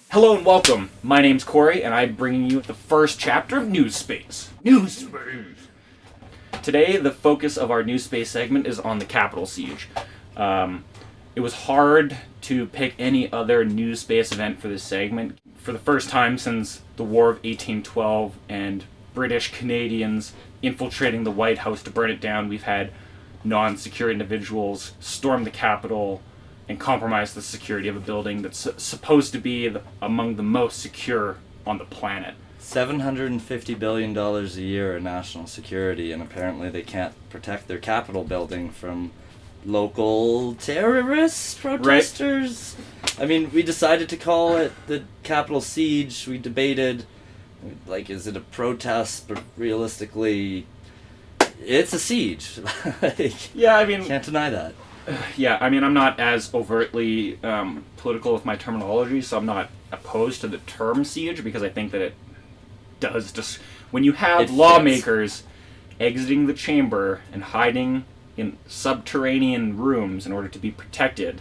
Hello and welcome. My name's Corey, and I'm bringing you the first chapter of NewzSpace. NewzSpace! Today, the focus of our NewzSpace segment is on the Capitol siege. It was hard to pick any other NewzSpace event for this segment. For the first time since the War of 1812 and British Canadians infiltrating the White House to burn it down, we've had non-secure individuals storm the Capitol and compromise the security of a building that's supposed to be among the most secure on the planet. $750 billion a year in national security, and apparently they can't protect their Capitol building from local terrorists, protesters. Right. I mean, we decided to call it the Capitol siege. We debated, like, is it a protest? But realistically, it's a siege. Yeah, I mean, can't deny that. Yeah, I mean, I'm not as overtly political with my terminology, so I'm not opposed to the term siege, because I think that it does just... When you have lawmakers exiting the chamber and hiding in subterranean rooms in order to be protected,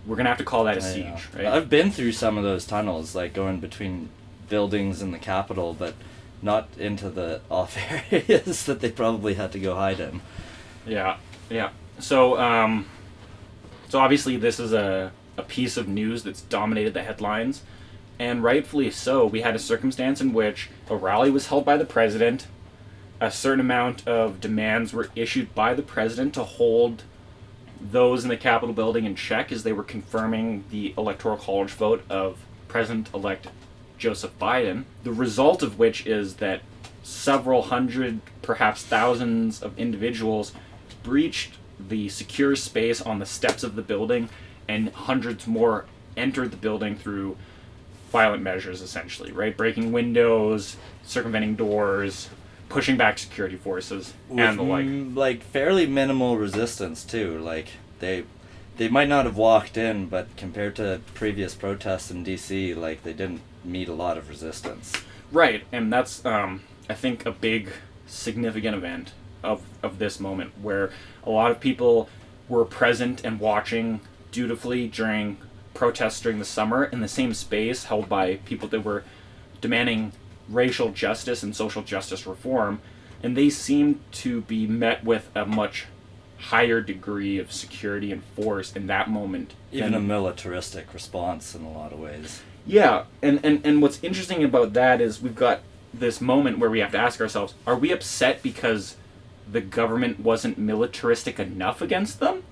we're going to have to call that a siege, right? I've been through some of those tunnels, like going between buildings in the Capitol, but not into the off areas that they probably had to go hide in. Yeah. So obviously this is a piece of news that's dominated the headlines, and rightfully so. We had a circumstance in which a rally was held by the president, a certain amount of demands were issued by the president to hold those in the Capitol building in check as they were confirming the Electoral College vote of President-elect Joseph Biden, the result of which is that several hundred, perhaps thousands of individuals breached the secure space on the steps of the building, and hundreds more entered the building through violent measures, essentially, right? Breaking windows, circumventing doors, pushing back security forces, and the like. Like, fairly minimal resistance, too. Like, they might not have walked in, but compared to previous protests in D.C., like, they didn't meet a lot of resistance. Right, and that's, I think, a big, significant event of this moment, where a lot of people were present and watching dutifully during protests during the summer in the same space held by people that were demanding racial justice and social justice reform, and they seemed to be met with a much higher degree of security and force in that moment. Even a militaristic response in a lot of ways. Yeah, and what's interesting about that is we've got this moment where we have to ask ourselves, are we upset because the government wasn't militaristic enough against them?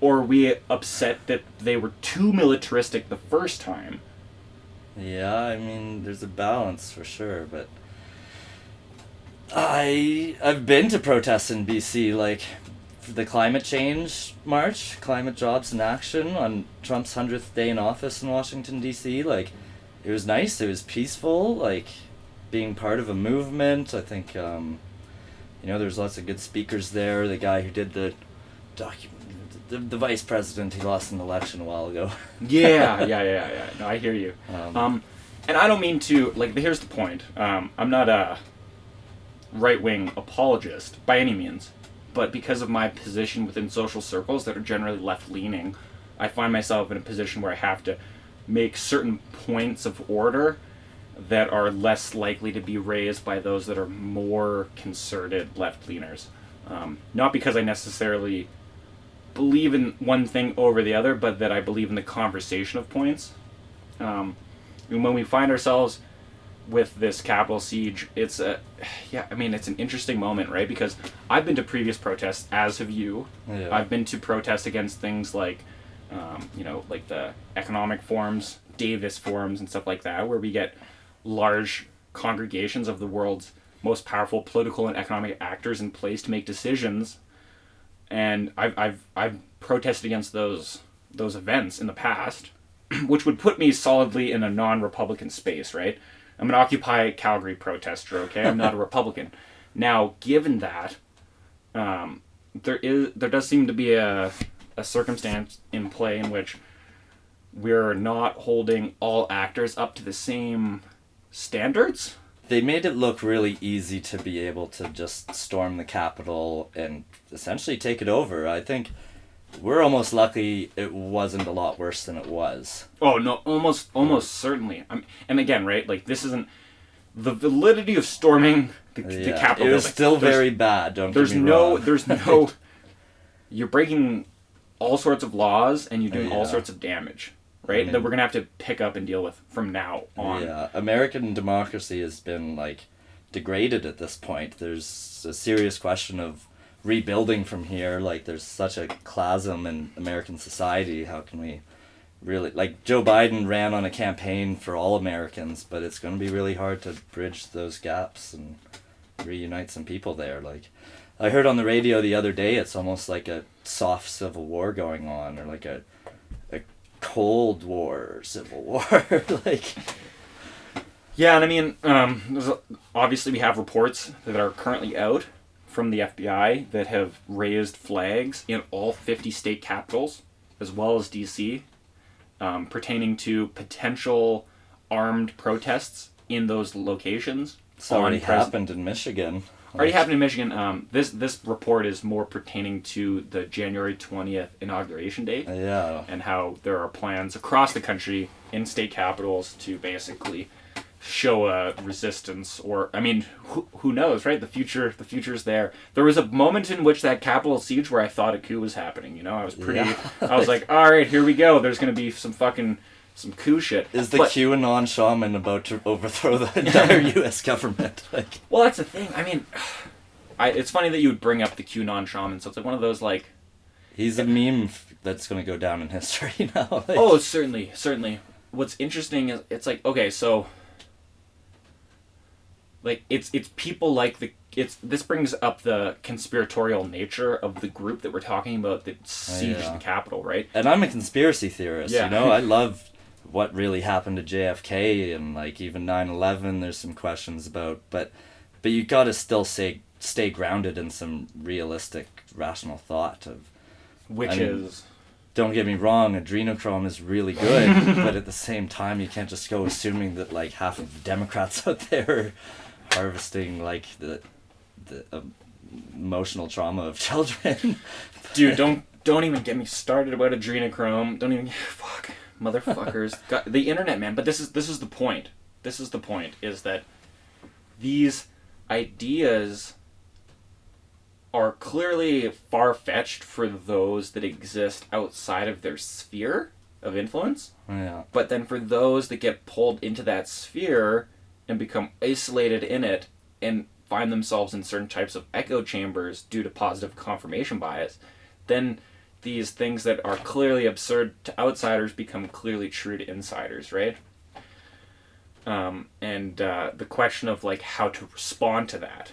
Or are we upset that they were too militaristic the first time? Yeah, I mean, there's a balance for sure, but I've been to protests in BC, like for the climate change march, Climate Jobs in Action, on Trump's 100th day in office in Washington, D.C. Like, it was nice, it was peaceful, like, being part of a movement. I think, there's lots of good speakers there. The guy who did the the vice president, he lost an election a while ago. Yeah. No, I hear you. And I don't mean to, like, here's the point. I'm not a right-wing apologist by any means, but because of my position within social circles that are generally left-leaning, I find myself in a position where I have to make certain points of order that are less likely to be raised by those that are more concerted left-leaners. Not because I necessarily believe in one thing over the other, but that I believe in the conversation of points. And when we find ourselves with this Capitol siege, it's an interesting moment, right? Because I've been to previous protests, as have you. Yeah. I've been to protests against things like, like the economic forums, Davis forums, and stuff like that, where we get large congregations of the world's most powerful political and economic actors in place to make decisions. And I've protested against those events in the past, which would put me solidly in a non-Republican space, right? I'm an Occupy Calgary protester, okay? I'm not a Republican. Now, given that, there does seem to be a circumstance in play in which we're not holding all actors up to the same standards. They made it look really easy to be able to just storm the Capitol and essentially take it over. I think we're almost lucky it wasn't a lot worse than it was. Oh no, almost certainly. And again, right? Like this isn't the validity of storming the Capitol. It was building. still very bad. Don't There's get me no. wrong. There's no. You're breaking all sorts of laws and you're doing all sorts of damage, right? That we're gonna have to pick up and deal with from now on. Yeah, American democracy has been like degraded at this point. There's a serious question of rebuilding from here. Like there's such a chasm in American society. How can we really, like, Joe Biden ran on a campaign for all Americans, but it's going to be really hard to bridge those gaps and reunite some people there. Like I heard on the radio the other day, it's almost like a soft civil war going on, or like a Cold War civil war. Like, yeah, and I mean, obviously we have reports that are currently out from the FBI that have raised flags in all 50 state capitals, as well as DC, pertaining to potential armed protests in those locations. it's already happened in Michigan. Already happened in Michigan. This report is more pertaining to the January 20th inauguration date. Yeah. And how there are plans across the country in state capitals to basically show a resistance, or I mean, who knows, right? The future's there. There was a moment in which that Capitol siege where I thought a coup was happening. You know, I was I was like, all right, here we go. There's gonna be some coup shit. Is the QAnon shaman about to overthrow the entire U.S. government? Like, well, that's the thing. I mean, it's funny that you would bring up the QAnon shaman. So it's like one of those like. He's a meme that's going to go down in history now. Like, oh, certainly. What's interesting is it's like, okay, so. Like it's people like this brings up the conspiratorial nature of the group that we're talking about that sieged the Capitol, right? And I'm a conspiracy theorist, Yeah. you know? I love what really happened to JFK, and like even 9/11 there's some questions about, but you got to still stay grounded in some realistic rational thought of don't get me wrong, adrenochrome is really good, but at the same time you can't just go assuming that like half of the Democrats out there are harvesting like the emotional trauma of children. Dude, don't even get me started about adrenochrome. Don't even fuck motherfuckers. God, the internet, man. But this is the point. This is the point, is that these ideas are clearly far-fetched for those that exist outside of their sphere of influence. Yeah. But then for those that get pulled into that sphere and become isolated in it and find themselves in certain types of echo chambers due to positive confirmation bias, then these things that are clearly absurd to outsiders become clearly true to insiders, right? And the question of like how to respond to that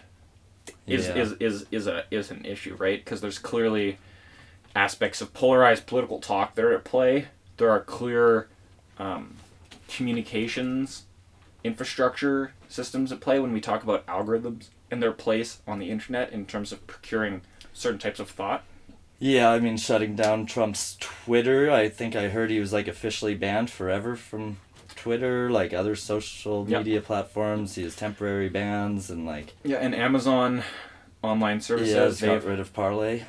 is an issue, right? Because there's clearly aspects of polarized political talk that are at play. There are clear communications infrastructure systems at play when we talk about algorithms and their place on the internet in terms of procuring certain types of thought. Yeah, I mean, shutting down Trump's Twitter. I think I heard he was like officially banned forever from Twitter, like other social media platforms. He has temporary bans and like. Yeah, and Amazon online services. Yeah, got rid of Parlay.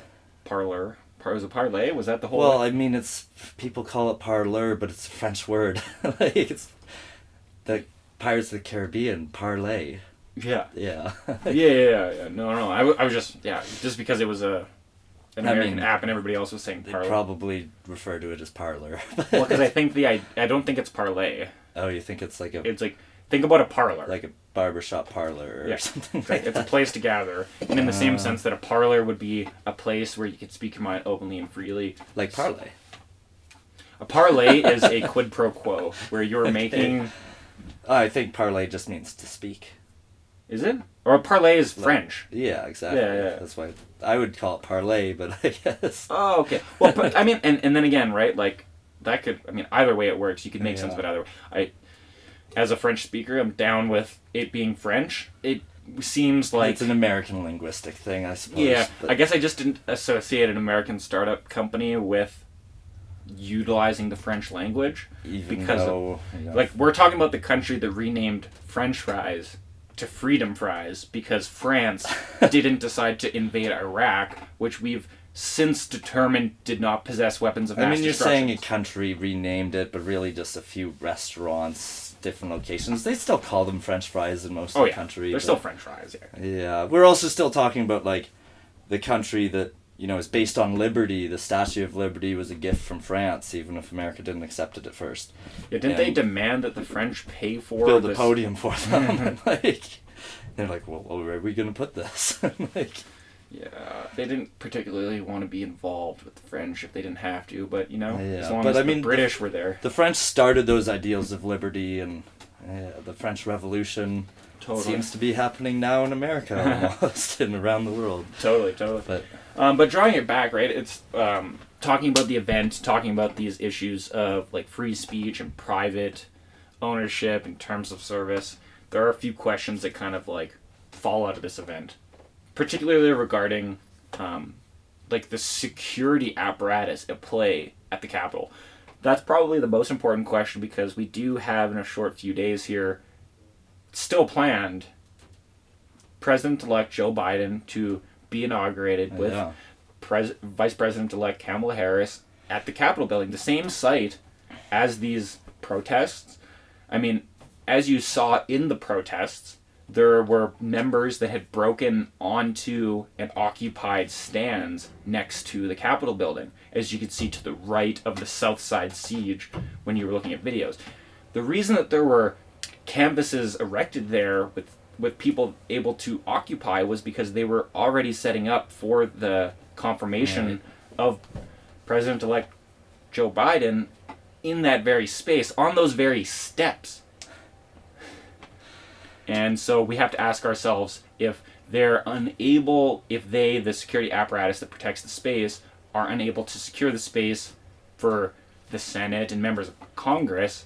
Parler. Was it Parlay? Was that the whole? Well, I mean, it's people call it parlor, but it's a French word. Like it's the Pirates of the Caribbean parlay. Yeah. Yeah. yeah. No. I was just because it was an American app and everybody else was saying parlay. They probably refer to it as parlor. Well, because I don't think it's parlay. Oh, you think it's like a? It's like, think about a parlor. Like a barbershop parlor or something. Like it's a place to gather, and in the same sense that a parlor would be a place where you could speak your mind openly and freely. Like parlay. A parlay is a quid pro quo where you're making. I think parlay just means to speak. Is it? Or a parlay is French. Yeah, exactly. Yeah. That's why I would call it parlay, but I guess. Oh, okay. Well, but, I mean, and then again, right? Like that could. I mean, either way it works. You could make sense of it either way. As a French speaker, I'm down with it being French. It seems like it's an American linguistic thing, I suppose. Yeah, I guess I just didn't associate an American startup company with utilizing the French language, like we're talking about the country that renamed French fries to freedom fries because France didn't decide to invade Iraq, which we've since determined did not possess weapons of mass I mean, you're destruction. saying a country renamed it, but really just a few restaurants, different locations. They still call them French fries in most of the country. They're still French fries, yeah. Yeah, we're also still talking about, like, the country that, you know, is based on liberty. The Statue of Liberty was a gift from France, even if America didn't accept it at first. Yeah, didn't they demand that the French pay for build this? a podium for them? And, like, they're like, well, where are we going to put this? Like, yeah, they didn't particularly want to be involved with the French if they didn't have to, but, you know, Yeah, as long but as I the mean, British were there. the French started those ideals of liberty, and the French Revolution Totally. seems to be happening now in America almost and around the world. Totally. But drawing it back, right, it's talking about the event, talking about these issues of, like, free speech and private ownership and terms of service. There are a few questions that kind of, like, fall out of this event, particularly regarding, like, the security apparatus at play at the Capitol. That's probably the most important question, because we do have, in a short few days here, still planned President-elect Joe Biden to be inaugurated with Vice President-elect Kamala Harris at the Capitol building, the same site as these protests. I mean, as you saw in the protests, there were members that had broken onto and occupied stands next to the Capitol building, as you could see to the right of the South Side Siege when you were looking at videos. The reason that there were canvases erected there with people able to occupy was because they were already setting up for the confirmation of President-elect Joe Biden in that very space, on those very steps. And so we have to ask ourselves, if they're unable, if they, the security apparatus that protects the space, are unable to secure the space for the Senate and members of Congress,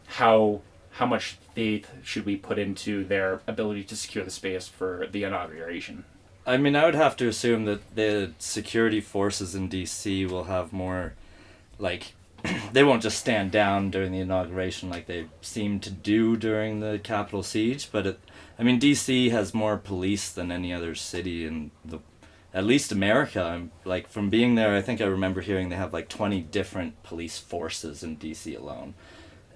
how much faith should we put into their ability to secure the space for the inauguration? I mean, I would have to assume that the security forces in DC will have more, like, they won't just stand down during the inauguration like they seemed to do during the Capitol siege, but I mean, DC has more police than any other city in at least America. Like, from being there, I think I remember hearing they have like 20 different police forces in DC alone.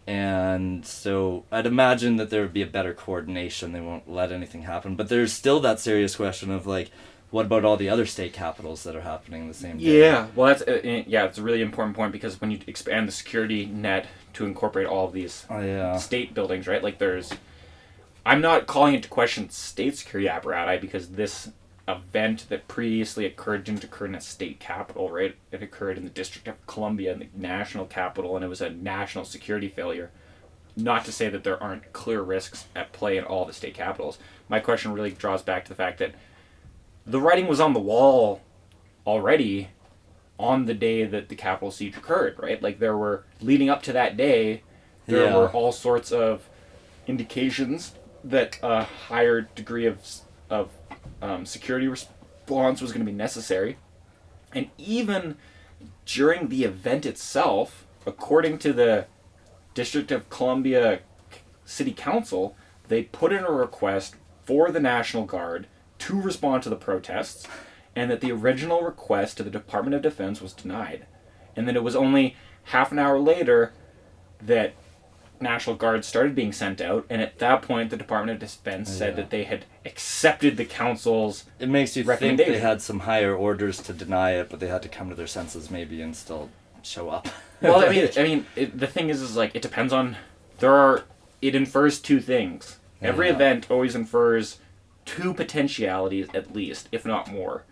And so I'd imagine that there would be a better coordination. They won't let anything happen. But there's still that serious question of, like, what about all the other state capitals that are happening the same day? Yeah, well, that's it's a really important point, because when you expand the security net to incorporate all of these state buildings, right? Like, I'm not calling into question state security apparatus, because this event that previously occurred didn't occur in a state capital, right? It occurred in the District of Columbia, in the national capital, and it was a national security failure. Not to say that there aren't clear risks at play in all the state capitals. My question really draws back to the fact that the writing was on the wall already on the day that the Capitol siege occurred, right? Like, there were, leading up to that day, there were all sorts of indications that a higher degree of security response was going to be necessary. And even during the event itself, according to the District of Columbia City Council, they put in a request for the National Guard to respond to the protests, and that the original request to the Department of Defense was denied. And then it was only half an hour later that National Guard started being sent out, and at that point the Department of Defense said that they had accepted the council's It makes you think recommendation. they had some higher orders to deny it, but they had to come to their senses maybe and still show up. Well, I mean, the thing is like, it depends on, it infers two things. Every event always infers two potentialities at least, if not more.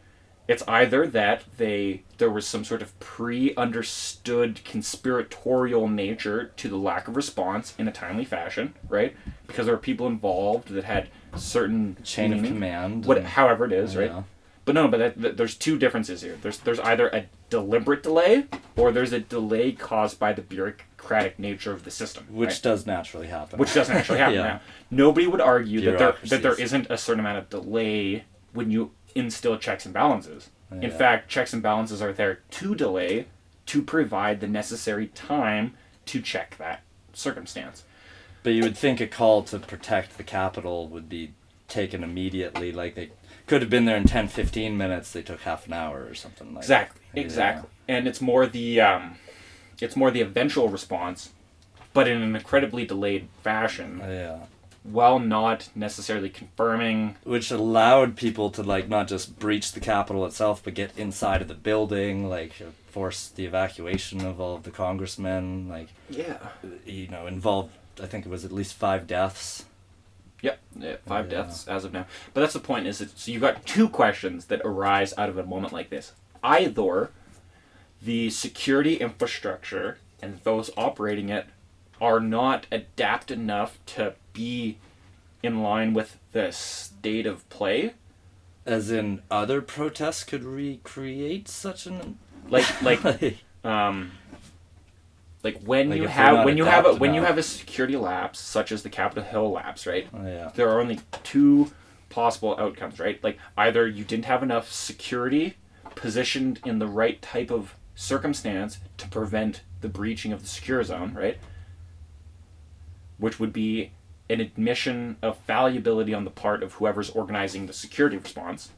It's either that there was some sort of pre-understood conspiratorial nature to the lack of response in a timely fashion, right? Because there were people involved that had certain Chain of meaning, command. however it is, right? Yeah. But no, there's two differences here. There's either a deliberate delay, or there's a delay caused by the bureaucratic nature of the system, Which right? does naturally happen. Which doesn't actually happen. Yeah. Now, nobody would argue that there Bureaucracies. isn't a certain amount of delay when you instill checks and balances. In fact, checks and balances are there to delay, to provide the necessary time to check that circumstance. But you would think a call to protect the Capitol would be taken immediately. Like they could have been there in 10-15 minutes. They took half an hour or something like Exactly. that. Exactly. And it's more the eventual response, but in an incredibly delayed fashion. Yeah. While not necessarily confirming, which allowed people to like not just breach the Capitol itself, but get inside of the building, like force the evacuation of all of the congressmen, like involved. I think it was at least 5 deaths. Yep, 5 deaths as of now. But that's the point. So you've got 2 questions that arise out of a moment like this. Either the security infrastructure and those operating it are not adapted enough to be in line with the state of play. As in, other protests could recreate such an like when you have a security lapse, such as the Capitol Hill lapse, right? There are only 2 possible outcomes, right? Like either you didn't have enough security positioned in the right type of circumstance to prevent the breaching of the secure zone, right? Which would be an admission of fallibility on the part of whoever's organizing the security response,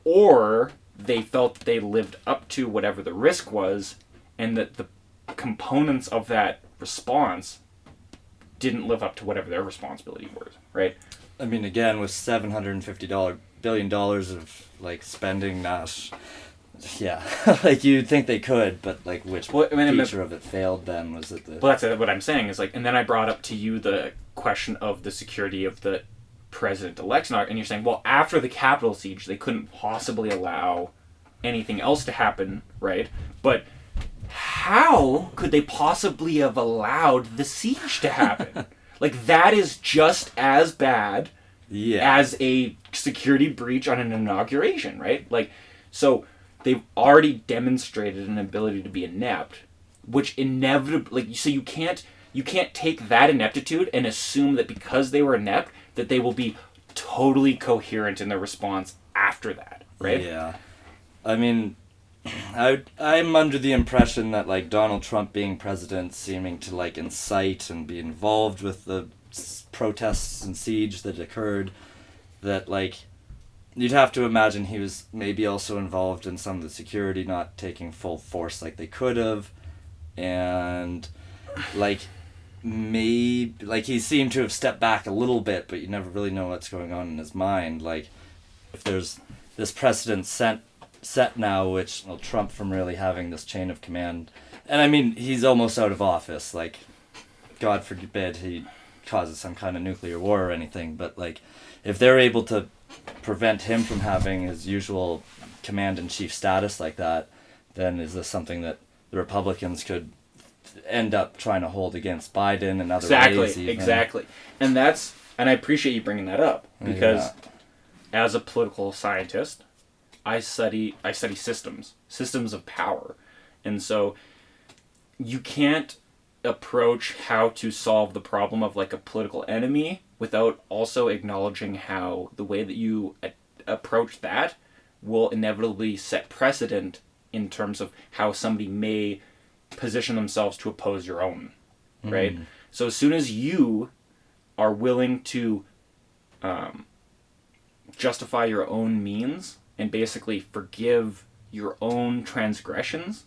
or they felt that they lived up to whatever the risk was, and that the components of that response didn't live up to whatever their responsibility was, right? I mean, again, with $750 billion of like spending, yeah, like you'd think they could, but like which feature of it failed then? Was it the... Well, that's what I'm saying is like, and then I brought up to you the question of the security of the president-elect, and you're saying, well, after the Capitol siege, they couldn't possibly allow anything else to happen, right? But how could they possibly have allowed the siege to happen? Like, that is just as bad as a security breach on an inauguration, right? Like, so they've already demonstrated an ability to be inept, which inevitably, like, so you can't take that ineptitude and assume that because they were inept that they will be totally coherent in their response after that, right? Yeah. I mean, I'm under the impression that like Donald Trump being president, seeming to like incite and be involved with the protests and siege that occurred, that like you'd have to imagine he was maybe also involved in some of the security not taking full force like they could have, and like maybe like he seemed to have stepped back a little bit, but you never really know what's going on in his mind. Like if there's this precedent set now, which will Trump from really having this chain of command, and I mean he's almost out of office, like God forbid he causes some kind of nuclear war or anything, but like if they're able to prevent him from having his usual command-in-chief status like that, then is this something that the Republicans could end up trying to hold against Biden and other ways even? Exactly. And I appreciate you bringing that up, because as a political scientist, I study systems of power. And so you can't approach how to solve the problem of like a political enemy without also acknowledging how the way that you approach that will inevitably set precedent in terms of how somebody may position themselves to oppose your own, right? So as soon as you are willing to justify your own means and basically forgive your own transgressions,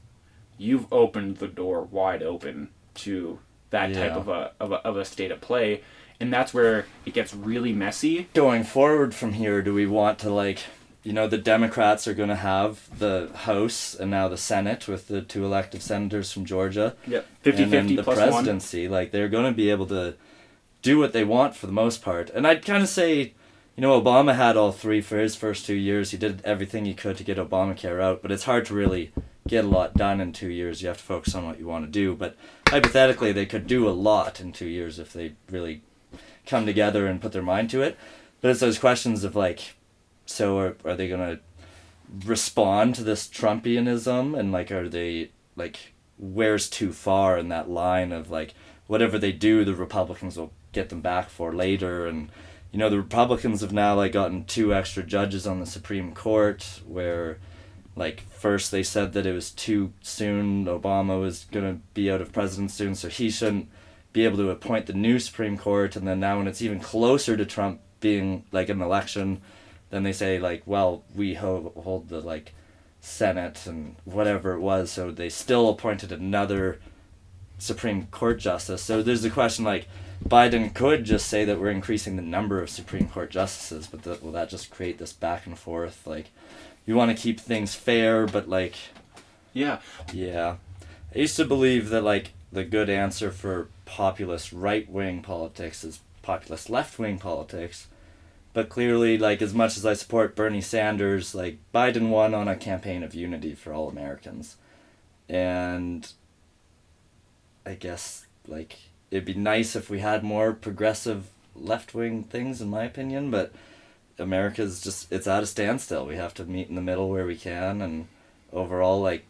you've opened the door wide open to that type of a state of play. And that's where it gets really messy. Going forward from here, do we want to like, the Democrats are going to have the House and now the Senate with the 2 elected senators from Georgia. Yep, 50-50 and then the plus presidency. Like they're going to be able to do what they want for the most part. And I'd kind of say, Obama had all 3 for his first 2 years. He did everything he could to get Obamacare out, but it's hard to really get a lot done in 2 years. You have to focus on what you want to do. But hypothetically, they could do a lot in 2 years if they really come together and put their mind to it. But it's those questions of like, so are they going to respond to this Trumpianism, and like are they like where's too far in that line of like whatever they do the Republicans will get them back for later. And the Republicans have now like gotten 2 extra judges on the Supreme Court, where like first they said that it was too soon, Obama was going to be out of president soon, so he shouldn't be able to appoint the new Supreme Court, and then now when it's even closer to Trump being like an election, then they say like, well, we hold the like Senate and whatever it was, so they still appointed another Supreme Court justice. So there's the question like, Biden could just say that we're increasing the number of Supreme Court justices, but will that just create this back and forth? Like, you want to keep things fair, but like, Yeah. yeah. I used to believe that like the good answer for populist right-wing politics is populist left-wing politics, but clearly, like, as much as I support Bernie Sanders, like, Biden won on a campaign of unity for all Americans. And I guess, like, it'd be nice if we had more progressive left-wing things, in my opinion, but America's just, it's at a standstill. We have to meet in the middle where we can, and overall, like,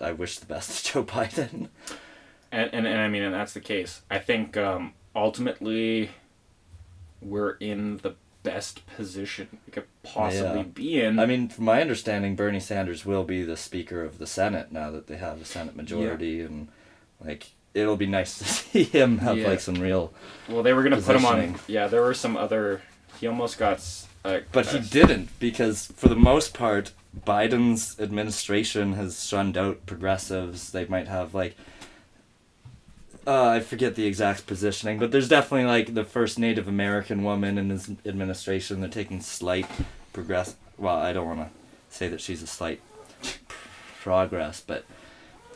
I wish the best to Joe Biden. And I mean, and that's the case. I think ultimately we're in the best position we could possibly be in. I mean, from my understanding, Bernie Sanders will be the Speaker of the Senate now that they have a Senate majority, and like, it'll be nice to see him have like some real. Well, they were gonna put him on. positioning. Yeah, there were some other. He almost got. But he didn't, because for the most part, Biden's administration has shunned out progressives. They might have like. I forget the exact positioning, but there's definitely like the first Native American woman in his administration. They're taking slight progress. Well, I don't want to say that she's a slight progress, but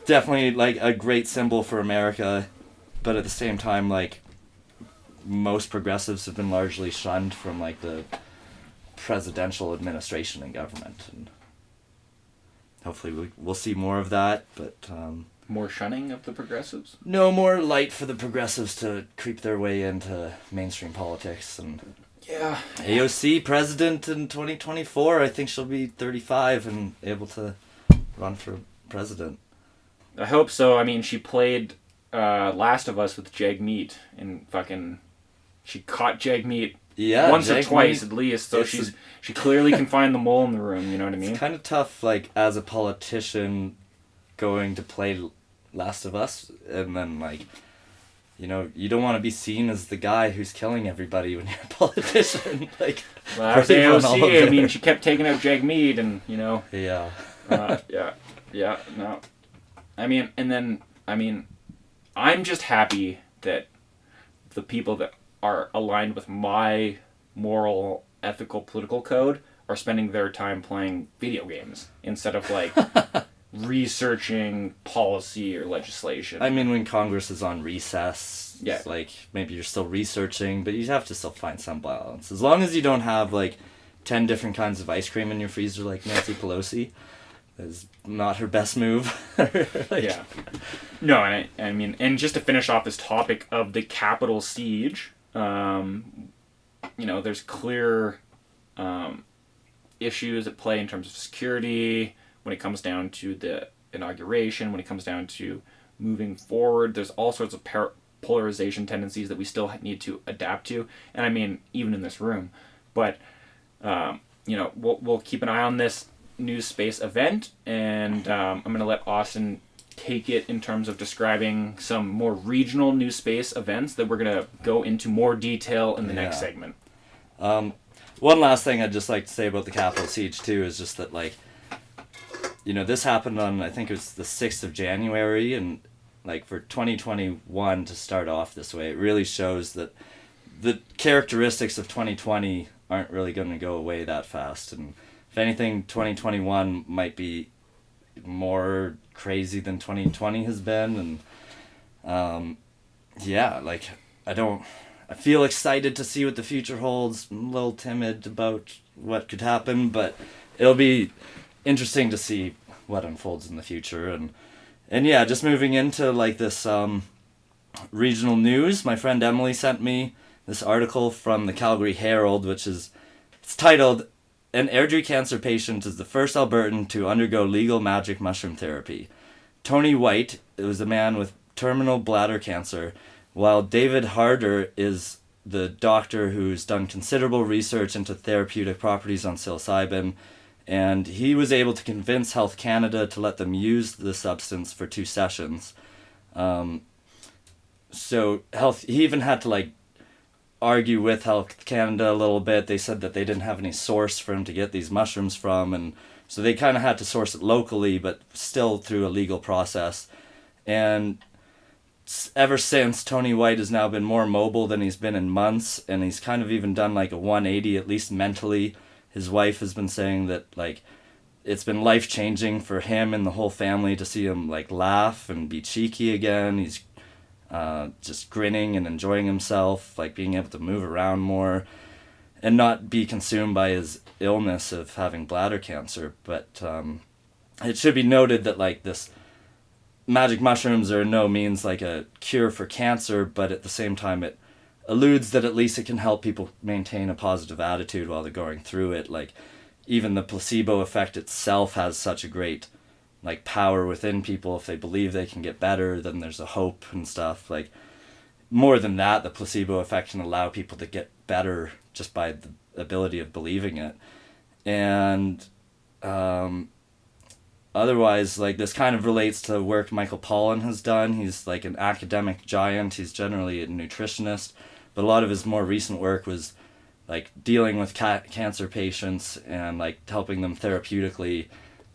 definitely like a great symbol for America. But at the same time, like, most progressives have been largely shunned from like the presidential administration and government, and hopefully we'll see more of that. But more shunning of the progressives? no, more light for the progressives to creep their way into mainstream politics. And Yeah. AOC president in 2024, I think she'll be 35 and able to run for president. I hope so. I mean, she played Last of Us with Jagmeet and fucking... She caught Jagmeet once or twice at least, so she clearly can find the mole in the room, you know what I mean? It's kind of tough, like, as a politician going to play Last of Us, and then, like, you know, you don't want to be seen as the guy who's killing everybody when you're a politician. Like, well, that was AOC. I mean, she kept taking out Jagmeet, and, you know... Yeah. No. I mean, I'm just happy that the people that are aligned with my moral, ethical, political code are spending their time playing video games instead of, like, researching policy or legislation. I mean, when Congress is on recess, yeah, like, maybe you're still researching, but you have to still find some balance. As long as you don't have, like, 10 different kinds of ice cream in your freezer like Nancy Pelosi, is not her best move. Like, yeah. No, and I mean, and just to finish off this topic of the Capitol siege, you know, there's clear issues at play in terms of security when it comes down to the inauguration, when it comes down to moving forward. There's all sorts of polarization tendencies that we still need to adapt to, and I mean, even in this room. But you know, we'll keep an eye on this NewzSpace event, and I'm going to let Austin take it in terms of describing some more regional NewzSpace events that we're going to go into more detail in the next segment. One last thing I'd just like to say about the Capitol siege too is just that, like, you know, this happened on, I think it was the 6th of January, and like for 2021 to start off this way, it really shows that the characteristics of 2020 aren't really going to go away that fast. And if anything, 2021 might be more crazy than 2020 has been. And yeah, like, I feel excited to see what the future holds. I'm a little timid about what could happen, but it'll be interesting to see what unfolds in the future. And yeah, just moving into like this regional news, my friend Emily sent me this article from the Calgary Herald, it's titled, "An Airdrie cancer patient is the first Albertan to undergo legal magic mushroom therapy. Tony White was a man with terminal bladder cancer, while David Harder is the doctor who's done considerable research into therapeutic properties on psilocybin, and he was able to convince Health Canada to let them use the substance for 2 sessions. So he even had to, like, argue with Health Canada a little bit. They said that they didn't have any source for him to get these mushrooms from, and so they kind of had to source it locally, but still through a legal process. And ever since, Tony White has now been more mobile than he's been in months, and he's kind of even done like a 180, at least mentally. His wife has been saying that like it's been life-changing for him and the whole family to see him like laugh and be cheeky again. He's just grinning and enjoying himself, like being able to move around more and not be consumed by his illness of having bladder cancer. But it should be noted that like this magic mushrooms are in no means like a cure for cancer, but at the same time it alludes that at least it can help people maintain a positive attitude while they're going through it. Like even the placebo effect itself has such a great like power within people. If they believe they can get better, then there's a hope and stuff. Like more than that, the placebo effect can allow people to get better just by the ability of believing it. And otherwise, like this kind of relates to work Michael Pollan has done. He's like an academic giant. He's generally a nutritionist, but a lot of his more recent work was like dealing with cancer patients and like helping them therapeutically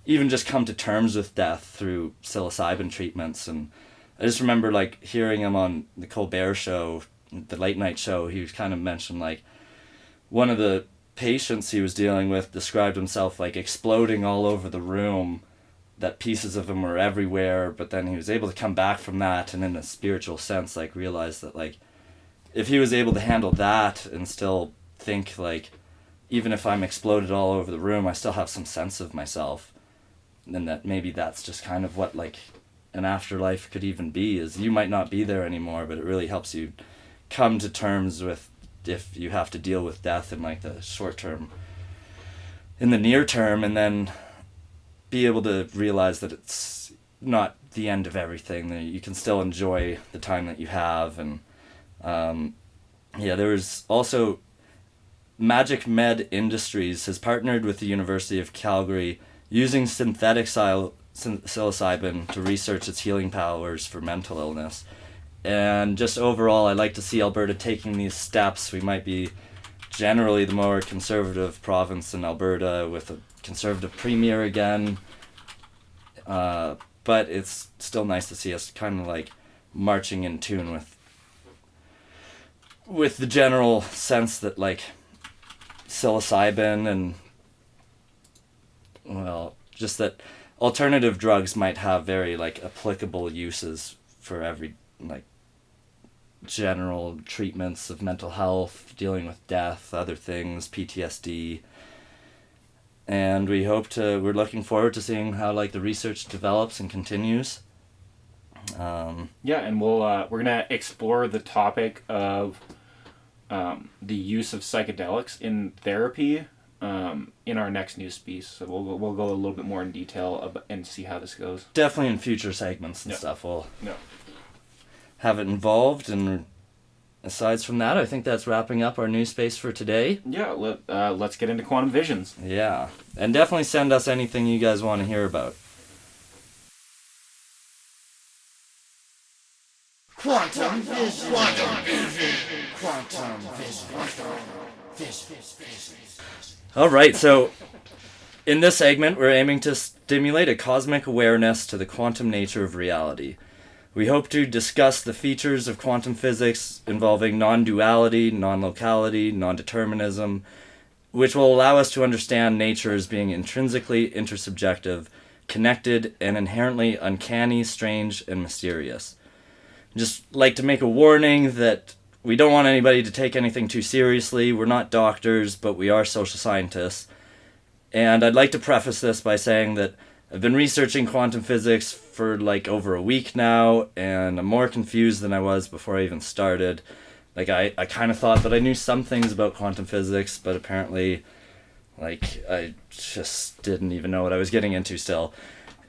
even just come to terms with death through psilocybin treatments. And I just remember like hearing him on the Colbert show, the late night show. He kind of mentioned like one of the patients he was dealing with described himself like exploding all over the room, that pieces of him were everywhere, but then he was able to come back from that and in a spiritual sense like realize that like if he was able to handle that and still think like even if I'm exploded all over the room, I still have some sense of myself. And that maybe that's just kind of what like an afterlife could even be, is you might not be there anymore, but it really helps you come to terms with if you have to deal with death in like the short term, in the near term, and then be able to realize that it's not the end of everything, that you can still enjoy the time that you have. And there was also Magic Med Industries has partnered with the University of Calgary using synthetic psilocybin to research its healing powers for mental illness. And just overall, I'd like to see Alberta taking these steps. We might be generally the more conservative province in Alberta with a conservative premier again. But it's still nice to see us kind of like marching in tune with the general sense that like psilocybin and just that alternative drugs might have very like applicable uses for every like general treatments of mental health, dealing with death, other things, PTSD. And we're looking forward to seeing how like the research develops and continues. And we're gonna explore the topic of the use of psychedelics in therapy in our next NewzSpace. So we'll go a little bit more in detail and see how this goes. Definitely in future segments and stuff we'll Yeah. have it involved. And aside from that, I think that's wrapping up our NewzSpace for today. Yeah, let's get into quantum visions. Yeah, and definitely send us anything you guys want to hear about. Quantum vision. Quantum vision. Quantum vision. All right, so in this segment, we're aiming to stimulate a cosmic awareness to the quantum nature of reality. We hope to discuss the features of quantum physics involving non-duality, non-locality, non-determinism, which will allow us to understand nature as being intrinsically intersubjective, connected, and inherently uncanny, strange, and mysterious. Just like to make a warning that we don't want anybody to take anything too seriously. We're not doctors, but we are social scientists. And I'd like to preface this by saying that I've been researching quantum physics for like over a week now, and I'm more confused than I was before I even started. Like I kind of thought that I knew some things about quantum physics, but apparently like I just didn't even know what I was getting into still.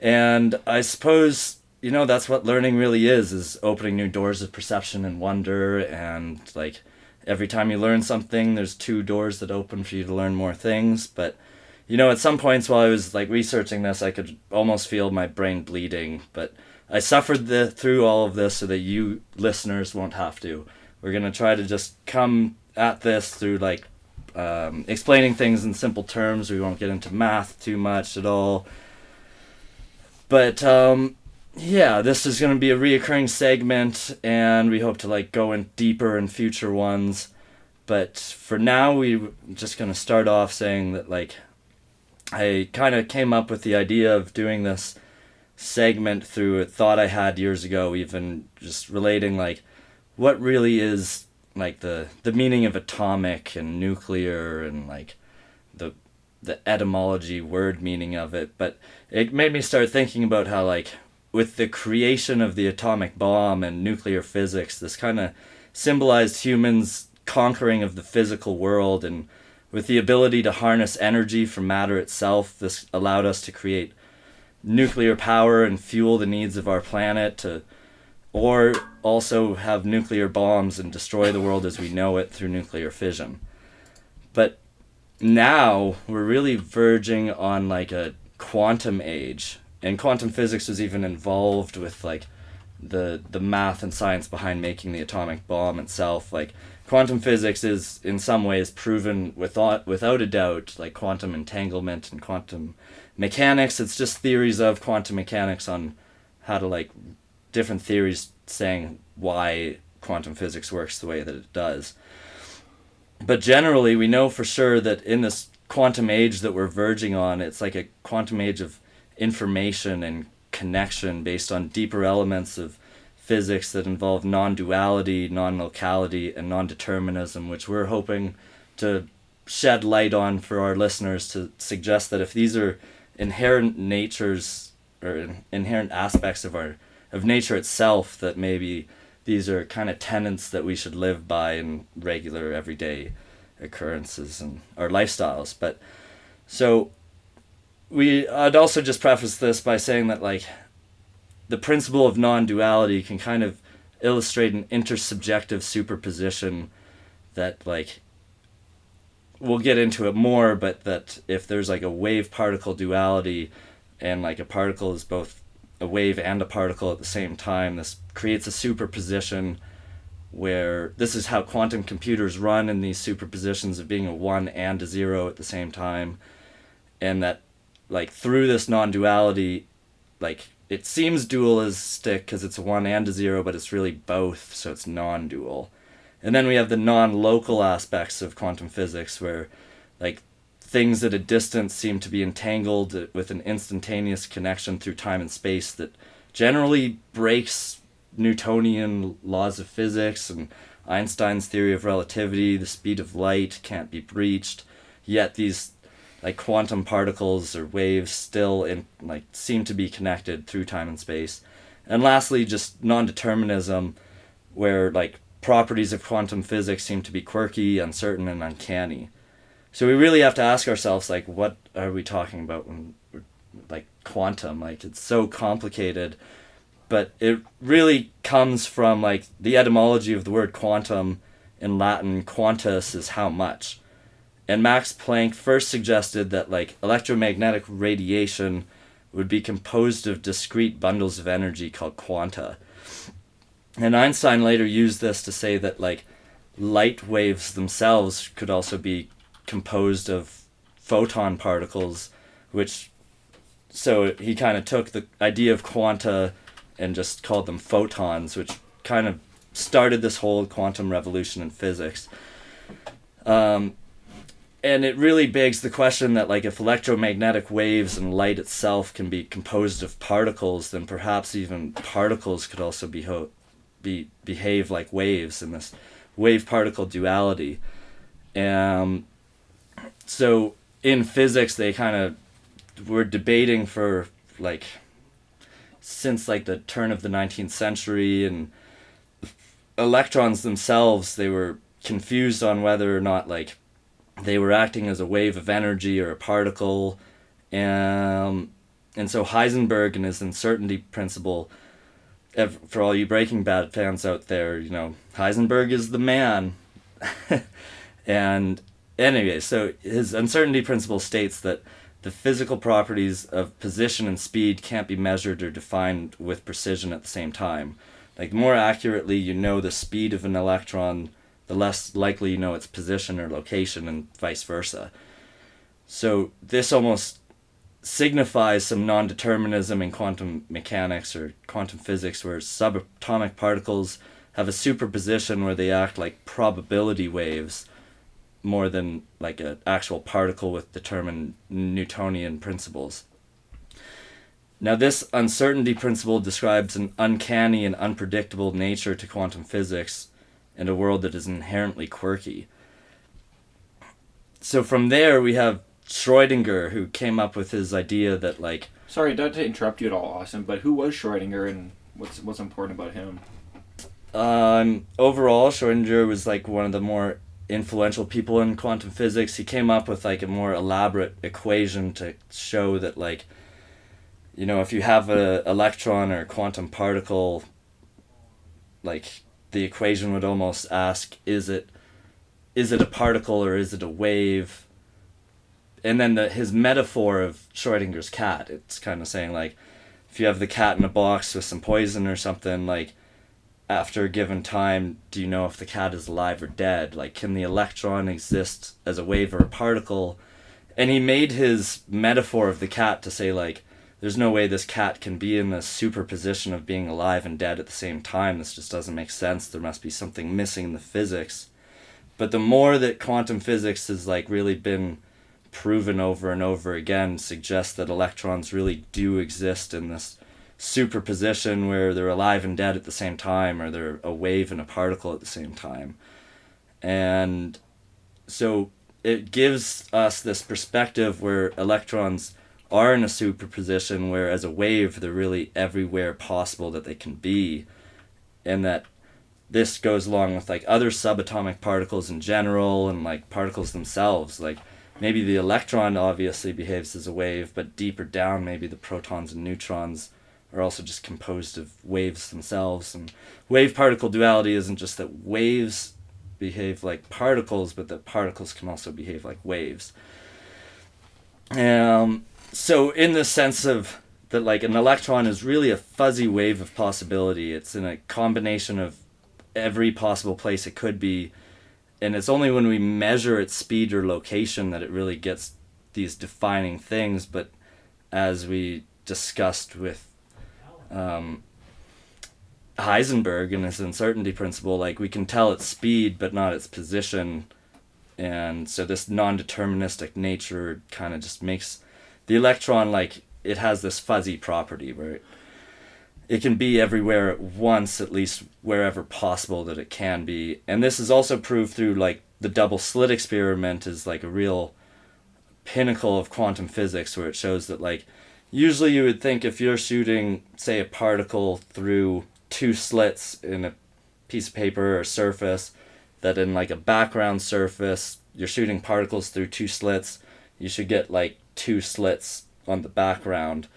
And I suppose, you know, that's what learning really is opening new doors of perception and wonder. And like every time you learn something, there's 2 doors that open for you to learn more things. But you know, at some points while I was like researching this, I could almost feel my brain bleeding. But I suffered through all of this so that you listeners won't have to. We're going to try to just come at this through like explaining things in simple terms. We won't get into math too much at all. But yeah, this is going to be a reoccurring segment, and we hope to like go in deeper in future ones. But for now, we're just going to start off saying that like I kind of came up with the idea of doing this segment through a thought I had years ago, even just relating like what really is like the meaning of atomic and nuclear and like the etymology word meaning of it. But it made me start thinking about how like with the creation of the atomic bomb and nuclear physics, this kind of symbolized humans conquering of the physical world, and with the ability to harness energy from matter itself, this allowed us to create nuclear power and fuel the needs of our planet, or also have nuclear bombs and destroy the world as we know it through nuclear fission. But now we're really verging on like a quantum age, and quantum physics was even involved with like the math and science behind making the atomic bomb itself. Like quantum physics is in some ways proven without a doubt, like quantum entanglement and quantum mechanics. It's just theories of quantum mechanics on how to like different theories saying why quantum physics works the way that it does. But generally, we know for sure that in this quantum age that we're verging on, it's like a quantum age of information and connection based on deeper elements of physics that involve non-duality, non-locality, and non-determinism, which we're hoping to shed light on for our listeners, to suggest that if these are inherent natures or inherent aspects of nature itself, that maybe these are kind of tenets that we should live by in regular everyday occurrences and our lifestyles. But so I'd also just preface this by saying that like the principle of non-duality can kind of illustrate an intersubjective superposition that like we'll get into it more, but that if there's like a wave particle duality and like a particle is both a wave and a particle at the same time, this creates a superposition where this is how quantum computers run, in these superpositions of being a 1 and a 0 at the same time. And that like through this non-duality, like it seems dualistic because it's a 1 and a 0, but it's really both, so it's non-dual. And then we have the non-local aspects of quantum physics, where like things at a distance seem to be entangled with an instantaneous connection through time and space that generally breaks Newtonian laws of physics and Einstein's theory of relativity. The speed of light can't be breached, yet these like quantum particles or waves still seem to be connected through time and space. And lastly, just non-determinism, where like properties of quantum physics seem to be quirky, uncertain, and uncanny. So we really have to ask ourselves, like, what are we talking about when we're like quantum? Like, it's so complicated, but it really comes from like the etymology of the word quantum. In Latin, quantus is how much. And Max Planck first suggested that like electromagnetic radiation would be composed of discrete bundles of energy called quanta. And Einstein later used this to say that like light waves themselves could also be composed of photon particles, which, so he kind of took the idea of quanta and just called them photons, which kind of started this whole quantum revolution in physics. And it really begs the question that like if electromagnetic waves and light itself can be composed of particles, then perhaps even particles could also behave like waves in this wave-particle duality. So in physics, they kind of were debating for like since like the turn of the 19th century, and electrons themselves, they were confused on whether or not like they were acting as a wave of energy or a particle. And so Heisenberg and his uncertainty principle, for all you Breaking Bad fans out there, you know, Heisenberg is the man. And anyway, so his uncertainty principle states that the physical properties of position and speed can't be measured or defined with precision at the same time. Like more accurately, you know the speed of an electron the less likely you know its position or location, and vice versa. So this almost signifies some non-determinism in quantum mechanics or quantum physics, where subatomic particles have a superposition where they act like probability waves more than like an actual particle with determined Newtonian principles. Now, this uncertainty principle describes an uncanny and unpredictable nature to quantum physics and a world that is inherently quirky. So from there, we have Schrödinger, who came up with his idea that, like... Sorry, not to interrupt you at all, Austin, but who was Schrödinger and what's important about him? Overall, Schrödinger was like one of the more influential people in quantum physics. He came up with like a more elaborate equation to show that, like, you know, if you have an electron or a quantum particle, like, the equation would almost ask, is it a particle or is it a wave? And then his metaphor of Schrödinger's cat, it's kind of saying, like, if you have the cat in a box with some poison or something, like, after a given time, do you know if the cat is alive or dead? Like, can the electron exist as a wave or a particle? And he made his metaphor of the cat to say, like, there's no way this cat can be in a superposition of being alive and dead at the same time. This just doesn't make sense. There must be something missing in the physics. But the more that quantum physics has, like, really been proven over and over again, suggests that electrons really do exist in this superposition where they're alive and dead at the same time, or they're a wave and a particle at the same time. And so it gives us this perspective where electrons are in a superposition where, as a wave, they're really everywhere possible that they can be, and that this goes along with, like, other subatomic particles in general, and, like, particles themselves. Like, maybe the electron obviously behaves as a wave, but deeper down, maybe the protons and neutrons are also just composed of waves themselves. And wave-particle duality isn't just that waves behave like particles, but that particles can also behave like waves. So in the sense of that, like, an electron is really a fuzzy wave of possibility. It's in a combination of every possible place it could be, and it's only when we measure its speed or location that it really gets these defining things. But as we discussed with Heisenberg and his uncertainty principle, like, we can tell its speed but not its position, and so this non-deterministic nature kind of just makes the electron, like, it has this fuzzy property where it can be everywhere at once, at least wherever possible that it can be. And this is also proved through, like, the double slit experiment is, like, a real pinnacle of quantum physics, where it shows that, like, usually you would think if you're shooting, say, a particle through two slits in a piece of paper or surface, that in, like, a background surface, you're shooting particles through two slits, you should get, like, two slits on the background.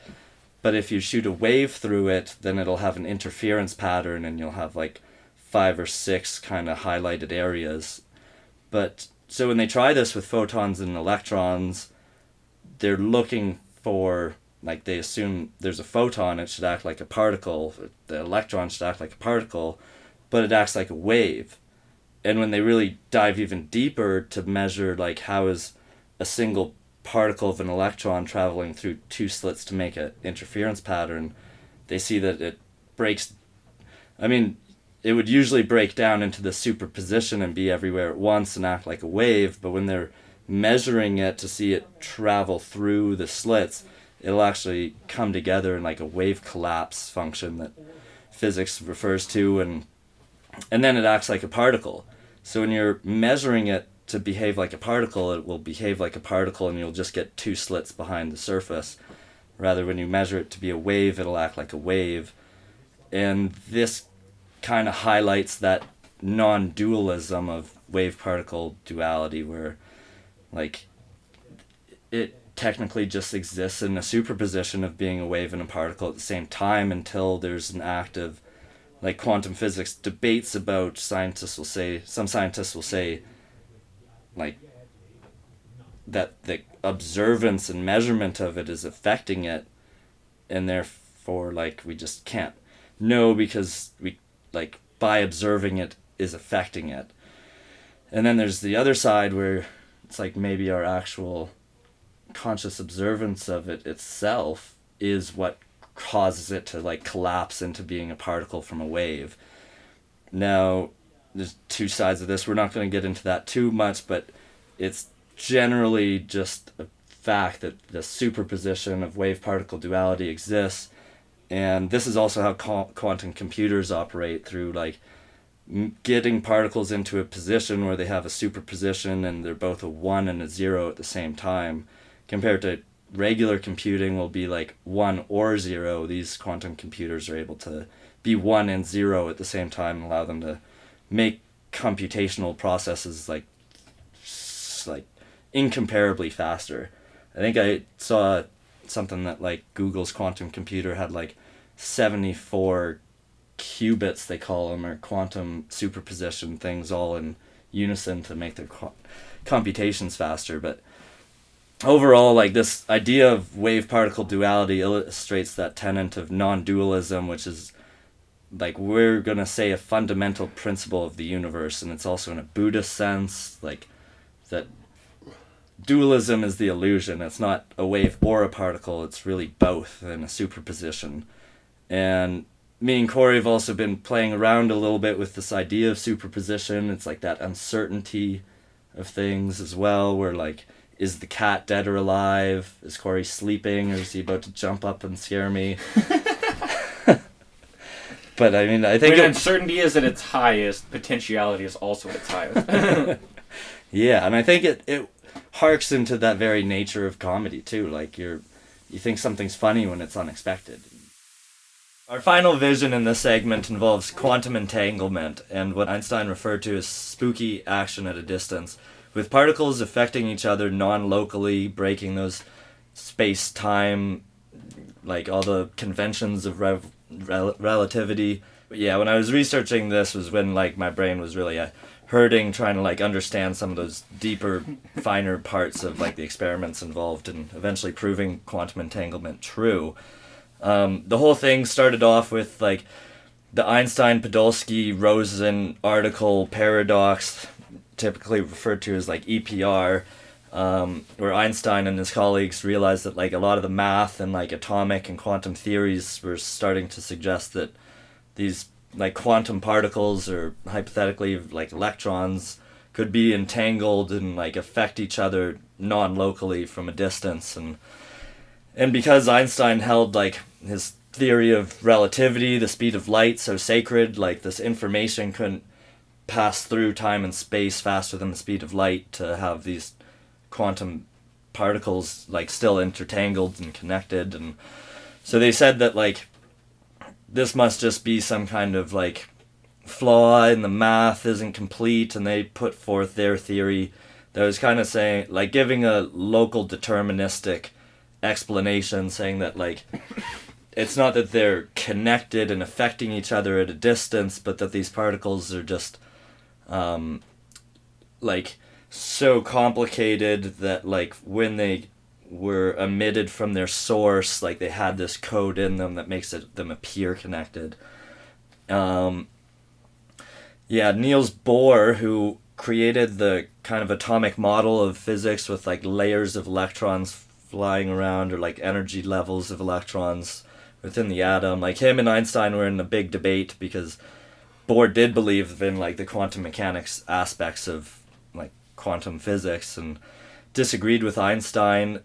But if you shoot a wave through it, then it'll have an interference pattern, and you'll have, like, 5 or 6 kind of highlighted areas. But so when they try this with photons and electrons, they're looking for, like, they assume there's a photon, it should act like a particle, the electron should act like a particle, but it acts like a wave. And when they really dive even deeper to measure, like, how is a single particle of an electron traveling through two slits to make an interference pattern, they see that it breaks. I mean, it would usually break down into the superposition and be everywhere at once and act like a wave, but when they're measuring it to see it travel through the slits, it'll actually come together in, like, a wave collapse function that physics refers to, and then it acts like a particle. So when you're measuring it to behave like a particle, it will behave like a particle, and you'll just get two slits behind the surface. Rather, when you measure it to be a wave, it'll act like a wave. And this kind of highlights that non-dualism of wave-particle duality, where, like, it technically just exists in a superposition of being a wave and a particle at the same time, until there's an active, like, quantum physics debates about, some scientists will say, like, that the observance and measurement of it is affecting it, and therefore, like, we just can't know because we, like, by observing it is affecting it. And then there's the other side where it's like maybe our actual conscious observance of it itself is what causes it to like collapse into being a particle from a wave. Now, there's two sides of this. We're not going to get into that too much, but it's generally just a fact that the superposition of wave-particle duality exists, and this is also how quantum computers operate, through like getting particles into a position where they have a superposition and they're both a 1 and a 0 at the same time. Compared to regular computing will be like 1 or 0, these quantum computers are able to be 1 and 0 at the same time and allow them to make computational processes like incomparably faster. I think I saw something that like Google's quantum computer had like 74 qubits, they call them, or quantum superposition things, all in unison to make their computations faster. But overall, like, this idea of wave-particle duality illustrates that tenet of non-dualism, which is, like, we're going to say a fundamental principle of the universe, and it's also in a Buddhist sense, like, that dualism is the illusion. It's not a wave or a particle, it's really both in a superposition. And me and Corey have also been playing around a little bit with this idea of superposition. It's like that uncertainty of things as well, where like, is the cat dead or alive? Is Corey sleeping, or is he about to jump up and scare me? But I mean, I think when uncertainty is at its highest, potentiality is also at its highest. Yeah, and I think it harks into that very nature of comedy too. Like, you think something's funny when it's unexpected. Our final vision in this segment involves quantum entanglement, and what Einstein referred to as spooky action at a distance, with particles affecting each other non-locally, breaking those space-time, like all the conventions of relativity. But yeah, when I was researching this was when like my brain was really hurting, trying to like understand some of those deeper, finer parts of like the experiments involved in eventually proving quantum entanglement true. The whole thing started off with like the Einstein-Podolsky-Rosen article paradox, typically referred to as like EPR, where Einstein and his colleagues realized that like a lot of the math and like atomic and quantum theories were starting to suggest that these like quantum particles, or hypothetically like electrons, could be entangled and like affect each other non-locally from a distance. And because Einstein held like his theory of relativity, the speed of light, so sacred, like this information couldn't pass through time and space faster than the speed of light to have these quantum particles like still intertangled and connected. And so they said that like this must just be some kind of like flaw in the math, isn't complete, and they put forth their theory that was kind of saying, like, giving a local deterministic explanation, saying that like it's not that they're connected and affecting each other at a distance, but that these particles are just like so complicated that like when they were emitted from their source, like they had this code in them that makes them appear connected. Niels Bohr, who created the kind of atomic model of physics with like layers of electrons flying around, or like energy levels of electrons within the atom, like him and Einstein were in a big debate because Bohr did believe in like the quantum mechanics aspects of like quantum physics and disagreed with Einstein.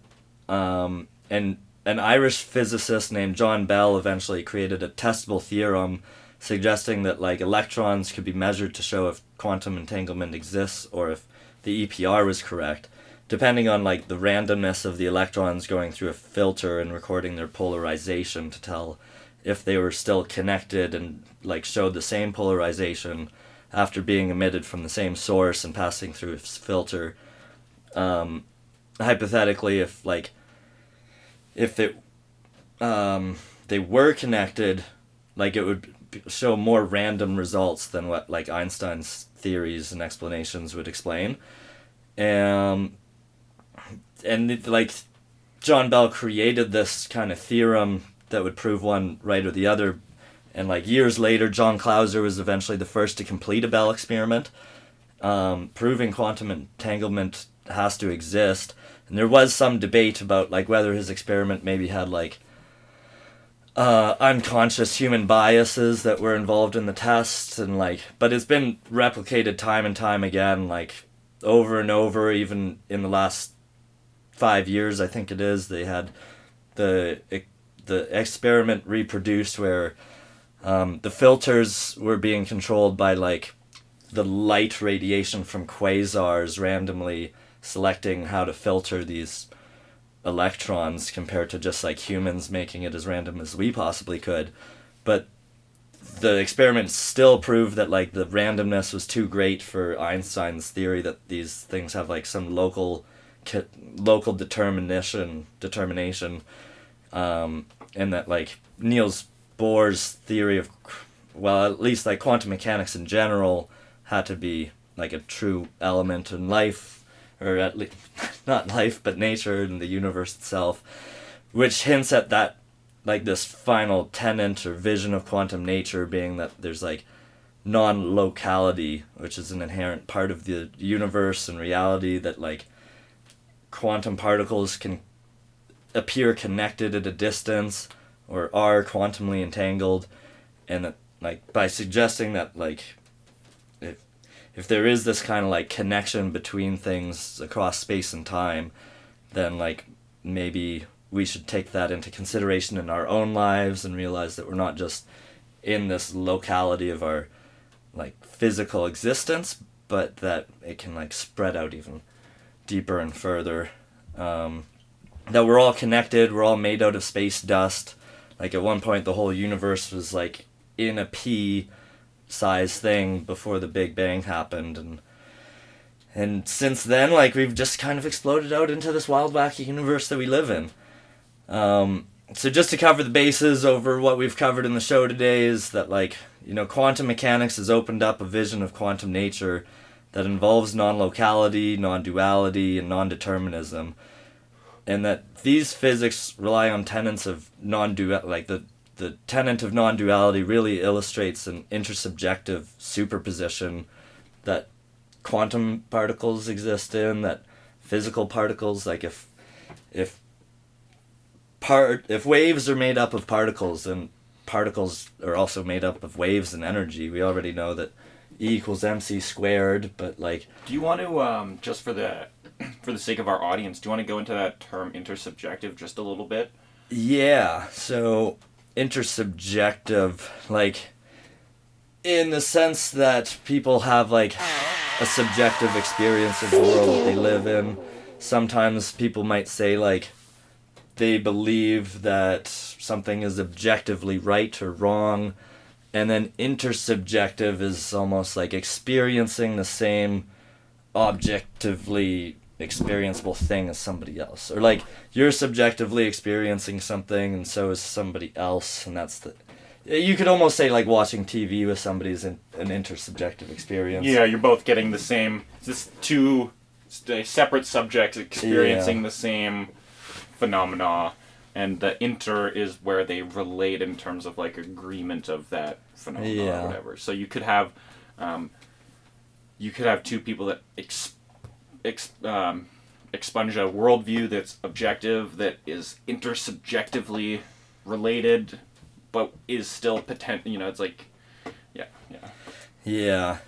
And an Irish physicist named John Bell eventually created a testable theorem suggesting that like electrons could be measured to show if quantum entanglement exists or if the EPR was correct, depending on like the randomness of the electrons going through a filter and recording their polarization to tell if they were still connected and like showed the same polarization after being emitted from the same source and passing through a filter. Hypothetically, if they were connected, like it would show more random results than what like Einstein's theories and explanations would explain. And like John Bell created this kind of theorem that would prove one right or the other, and like years later John Clauser was eventually the first to complete a Bell experiment. proving quantum entanglement has to exist. And there was some debate about like whether his experiment maybe had like unconscious human biases that were involved in the test, and like, but it's been replicated time and time again, like over and over. Even in the last 5 years, I think it is, they had the experiment reproduced where the filters were being controlled by like the light radiation from quasars randomly selecting how to filter these electrons compared to just like humans making it as random as we possibly could. But the experiment still proved that like the randomness was too great for Einstein's theory that these things have like some local determination, and that like Niels Bohr's theory of, well, at least like quantum mechanics in general had to be like a true element in life, or at least not life but nature and the universe itself, which hints at that, like this final tenet or vision of quantum nature being that there's like non-locality, which is an inherent part of the universe and reality, that like quantum particles can appear connected at a distance or are quantumly entangled, and that like by suggesting that like if there is this kind of like connection between things across space and time, then like maybe we should take that into consideration in our own lives and realize that we're not just in this locality of our like physical existence, but that it can like spread out even deeper and further. That we're all connected, we're all made out of space dust. Like at one point the whole universe was like in a pea size thing before the Big Bang happened, and since then like we've just kind of exploded out into this wild wacky universe that we live in. So just to cover the bases over what we've covered in the show today is that like, you know, quantum mechanics has opened up a vision of quantum nature that involves non-locality, non-duality, and non-determinism, and that these physics rely on tenets of non-duality. Like the tenet of non-duality really illustrates an intersubjective superposition that quantum particles exist in, that physical particles, like if waves are made up of particles, then particles are also made up of waves and energy. We already know that E equals mc squared, but like... Do you want to, just for the sake of our audience, do you want to go into that term intersubjective just a little bit? Yeah, so intersubjective, like, in the sense that people have like a subjective experience of the world that they live in. Sometimes people might say like they believe that something is objectively right or wrong, and then intersubjective is almost like experiencing the same objectively experienceable thing as somebody else, or like you're subjectively experiencing something and so is somebody else, and that's the... You could almost say like watching TV with somebody is an intersubjective experience. Yeah, you're both getting the same... This two separate subjects experiencing the same phenomena, and the inter is where they relate in terms of like agreement of that phenomena or whatever. So you could have two people that expunge a worldview that's objective, that is intersubjectively related, but is still it's like, yeah.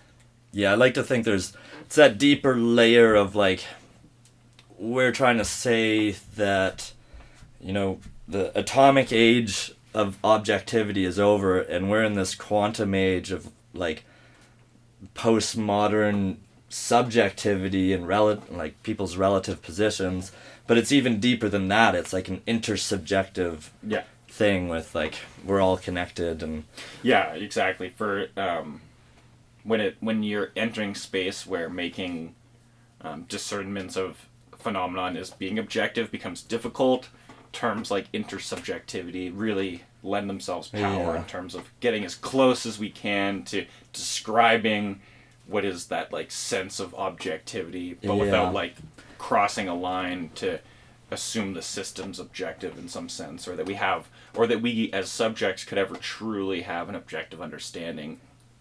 I like to think it's that deeper layer of like, we're trying to say that, you know, the atomic age of objectivity is over, and we're in this quantum age of like postmodern subjectivity and like people's relative positions. But it's even deeper than that. It's like an intersubjective thing with like we're all connected. And yeah, exactly. For when you're entering space where making discernments of phenomenon as being objective becomes difficult, terms like intersubjectivity really lend themselves power in terms of getting as close as we can to describing what is that like sense of objectivity, but without like crossing a line to assume the system's objective in some sense, or that we as subjects could ever truly have an objective understanding.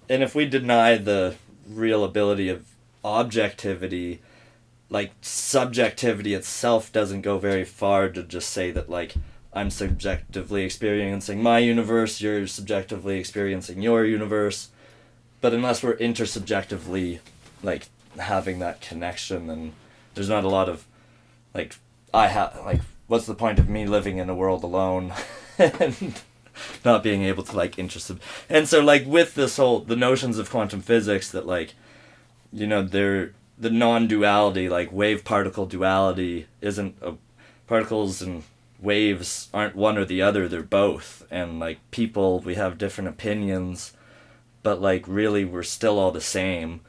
if we deny the real ability of objectivity, like subjectivity itself doesn't go very far to just say that like I'm subjectively experiencing my universe, you're subjectively experiencing your universe. But unless we're intersubjectively like having that connection, then there's not a lot of like what's the point of me living in a world alone and not being able to like and so like with this whole the notions of quantum physics that like, you know, they're the non-duality, like wave particle duality isn't particles and waves aren't one or the other, they're both. And like people, we have different opinions, but like really we're still all the same.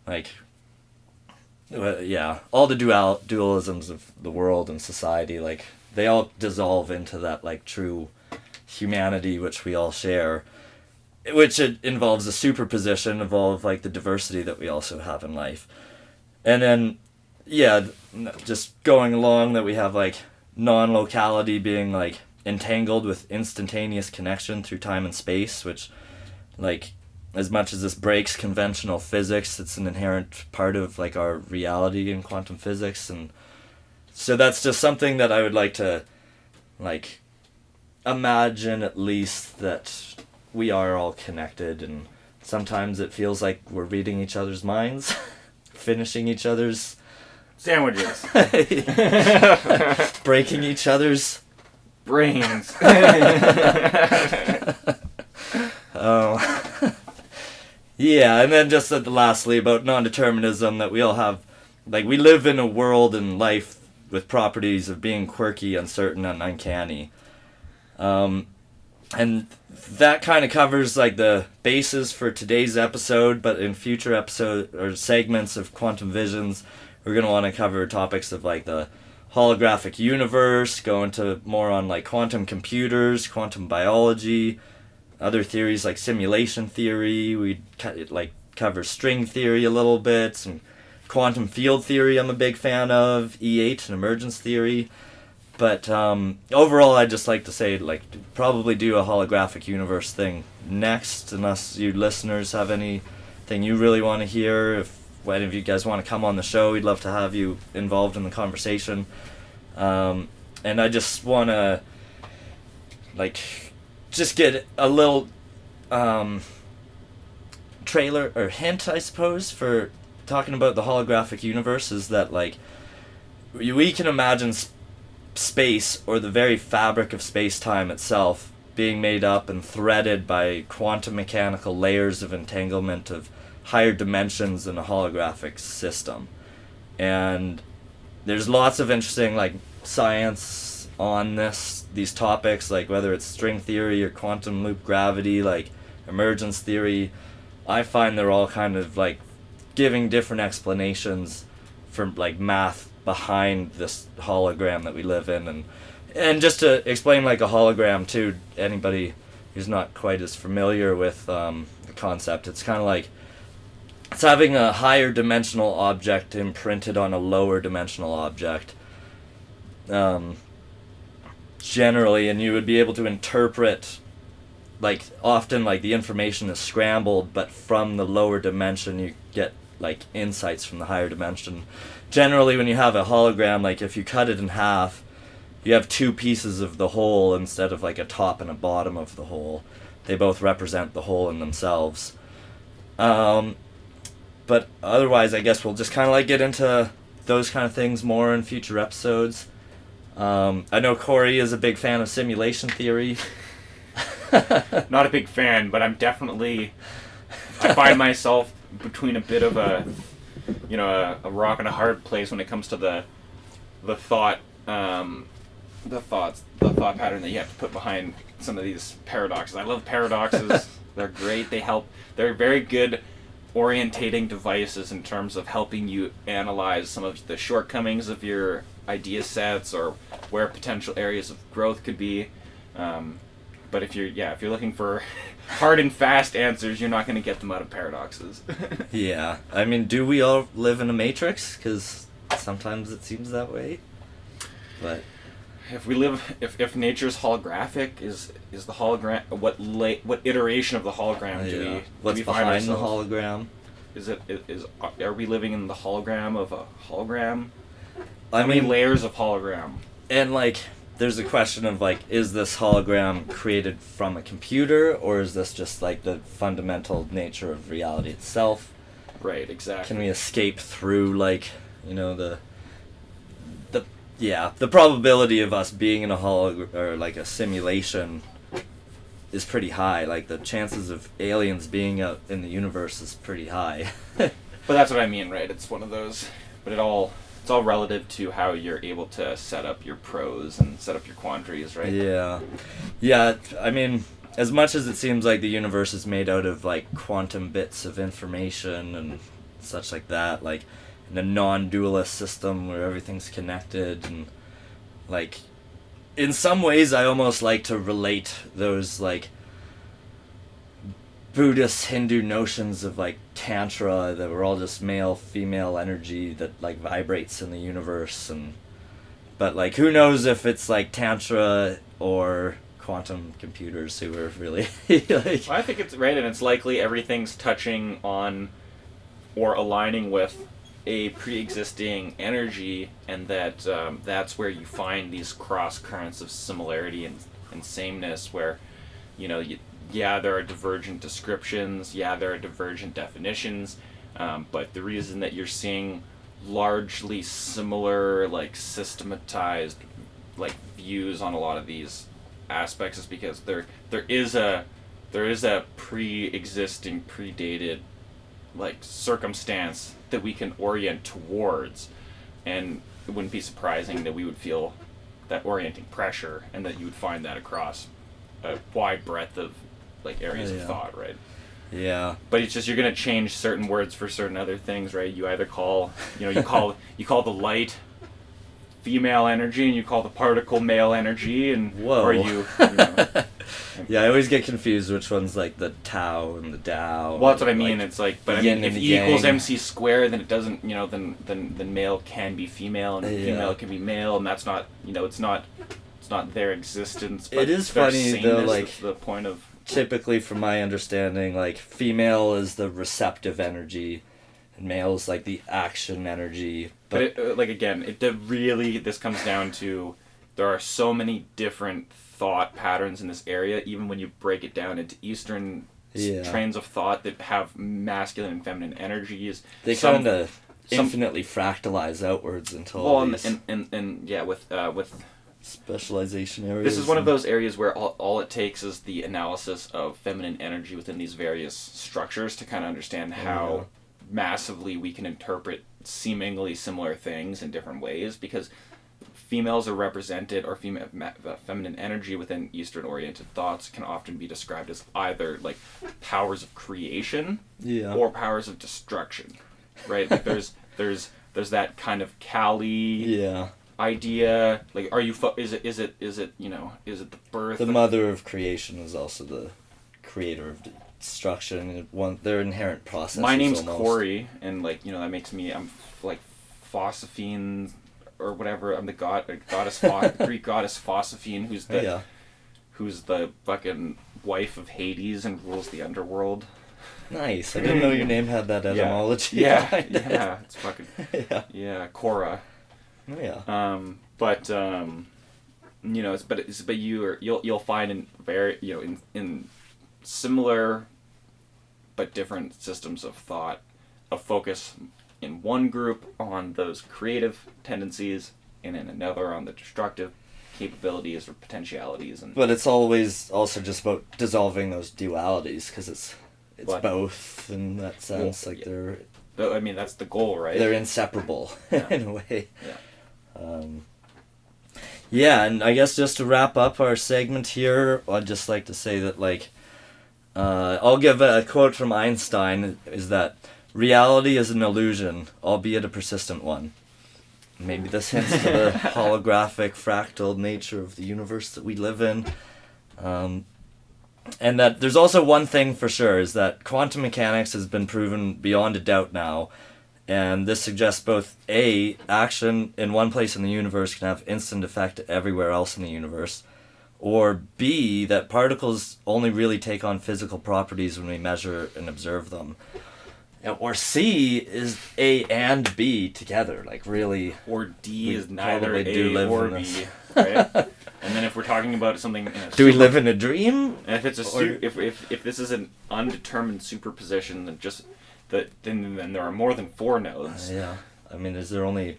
Like yeah, all the dualisms of the world and society, like they all dissolve into that like true humanity which we all share, which it involves a superposition of all of like the diversity that we also have in life. And then yeah, just going along that we have like non-locality being like entangled with instantaneous connection through time and space, which like as much as this breaks conventional physics, it's an inherent part of like our reality in quantum physics. And so that's just something that I would like to like imagine, at least, that we are all connected, and sometimes it feels like we're reading each other's minds, finishing each other's sandwiches, breaking each other's brains. Yeah, and then just lastly about non-determinism, that we all have, like, we live in a world and life with properties of being quirky, uncertain, and uncanny. And that kind of covers, like, the basis for today's episode, but in future episodes or segments of Quantum Visions, we're going to want to cover topics of, like, the holographic universe, go into more on, like, quantum computers, quantum biology, other theories like simulation theory. We like cover string theory a little bit, some quantum field theory I'm a big fan of, E8 and emergence theory. But overall, I'd just like to say, like, probably do a holographic universe thing next, unless you listeners have anything you really want to hear. If any of you guys want to come on the show, we'd love to have you involved in the conversation. And I just want to, like, just get a little trailer or hint, I suppose, for talking about the holographic universe, is that, like, we can imagine space, or the very fabric of space-time itself, being made up and threaded by quantum mechanical layers of entanglement of higher dimensions in a holographic system. And there's lots of interesting, like, science on these topics, like whether it's string theory or quantum loop gravity, like emergence theory. I find they're all kind of like giving different explanations for like math behind this hologram that we live in. And just to explain like a hologram to anybody who's not quite as familiar with the concept, it's kind of like it's having a higher dimensional object imprinted on a lower dimensional object. Generally, and you would be able to interpret, like, often, like, the information is scrambled, but from the lower dimension you get, like, insights from the higher dimension. Generally, when you have a hologram, like, if you cut it in half, you have two pieces of the whole instead of, like, a top and a bottom of the whole. They both represent the whole in themselves. But otherwise, I guess we'll just kind of, like, get into those kind of things more in future episodes. I know Corey is a big fan of simulation theory. Not a big fan, but I find myself between a bit of a rock and a hard place when it comes to the thought pattern that you have to put behind some of these paradoxes. I love paradoxes. They're great. They're very good orientating devices in terms of helping you analyze some of the shortcomings of your idea sets or where potential areas of growth could be. But if you're looking for hard and fast answers, you're not going to get them out of paradoxes. Yeah, I mean, do we all live in a matrix? Because sometimes it seems that way. But if nature's holographic, is the hologram, what iteration of the hologram do we what's find behind the ourselves? hologram? are we living in the hologram of a hologram? I How many mean, layers of hologram? and like, there's a question of like, is this hologram created from a computer, or is this just like the fundamental nature of reality itself? Right, exactly. Can we escape through like, the the probability of us being in a or like a simulation is pretty high. Like the chances of aliens being out in the universe is pretty high. But that's what I mean, right? It's one of those. But it's all relative to how you're able to set up your pros and set up your quandaries, right? Yeah. I mean, as much as it seems like the universe is made out of like quantum bits of information and such like that, like in a non-dualist system where everything's connected, and like in some ways I almost like to relate those like Buddhist Hindu notions of like tantra, that we're all just male female energy that like vibrates in the universe, but like who knows if it's like tantra or quantum computers who are really like... Well, I think it's right, and it's likely everything's touching on or aligning with a pre-existing energy, and that that's where you find these cross currents of similarity and sameness, where there are divergent descriptions, there are divergent definitions, but the reason that you're seeing largely similar, like systematized, like views on a lot of these aspects is because there is a pre-existing, predated, like circumstance that we can orient towards, and it wouldn't be surprising that we would feel that orienting pressure, and that you would find that across a wide breadth of like areas of thought, right? Yeah. But it's just you're gonna change certain words for certain other things, right? You either call you call the light female energy, and you call the particle male energy, and Whoa. or you Yeah, I always get confused which one's like the Tao and the Tao. Well, that's what I mean. Like, it's like, but I yin mean, if and E equals yang. MC squared, then it doesn't, then male can be female, and female can be male, and that's not, it's not their existence. But it is their funny though, sameness like is the point of. Typically, from my understanding, like female is the receptive energy, and male is like the action energy. But it, like again, this comes down to there are so many different thought patterns in this area, even when you break it down into Eastern trains of thought that have masculine and feminine energies. They kind of infinitely fractalize outwards until with specialization areas. This is one of those areas where all it takes is the analysis of feminine energy within these various structures to kind of understand how massively we can interpret seemingly similar things in different ways, because females are represented, or feminine energy within Eastern oriented thoughts can often be described as either like powers of creation or powers of destruction, right? Like there's that kind of Kali idea. Like, are you is it the birth? The mother of creation is also the creator of destruction. Their inherent process. My name's almost Corey, and like that makes me, I'm like Phosphine or whatever. I'm the goddess Greek goddess Phosphine, who's the fucking wife of Hades and rules the underworld. Nice. I didn't know your name had that etymology. Yeah, it's fucking Cora. Oh, yeah. You'll find in very in similar but different systems of thought a focus in one group on those creative tendencies, and in another on the destructive capabilities or potentialities. But it's always also just about dissolving those dualities, because it's both in that sense. They're. I mean, that's the goal, right? They're inseparable in a way. Yeah. And I guess just to wrap up our segment here, I'd just like to say that I'll give a quote from Einstein, is that reality is an illusion, albeit a persistent one. Maybe this hints to the holographic, fractal nature of the universe that we live in. And that there's also one thing for sure, is that quantum mechanics has been proven beyond a doubt now. And this suggests both A, action in one place in the universe can have instant effect everywhere else in the universe, or B, that particles only really take on physical properties when we measure and observe them. Or C is A and B together, like really. Or D We is neither probably do A live or in B, this. right? And then if we're talking about something, Do we live in a dream? And if it's a Or- if this is an undetermined superposition, then there are more than 4 nodes. Yeah. I mean, is there only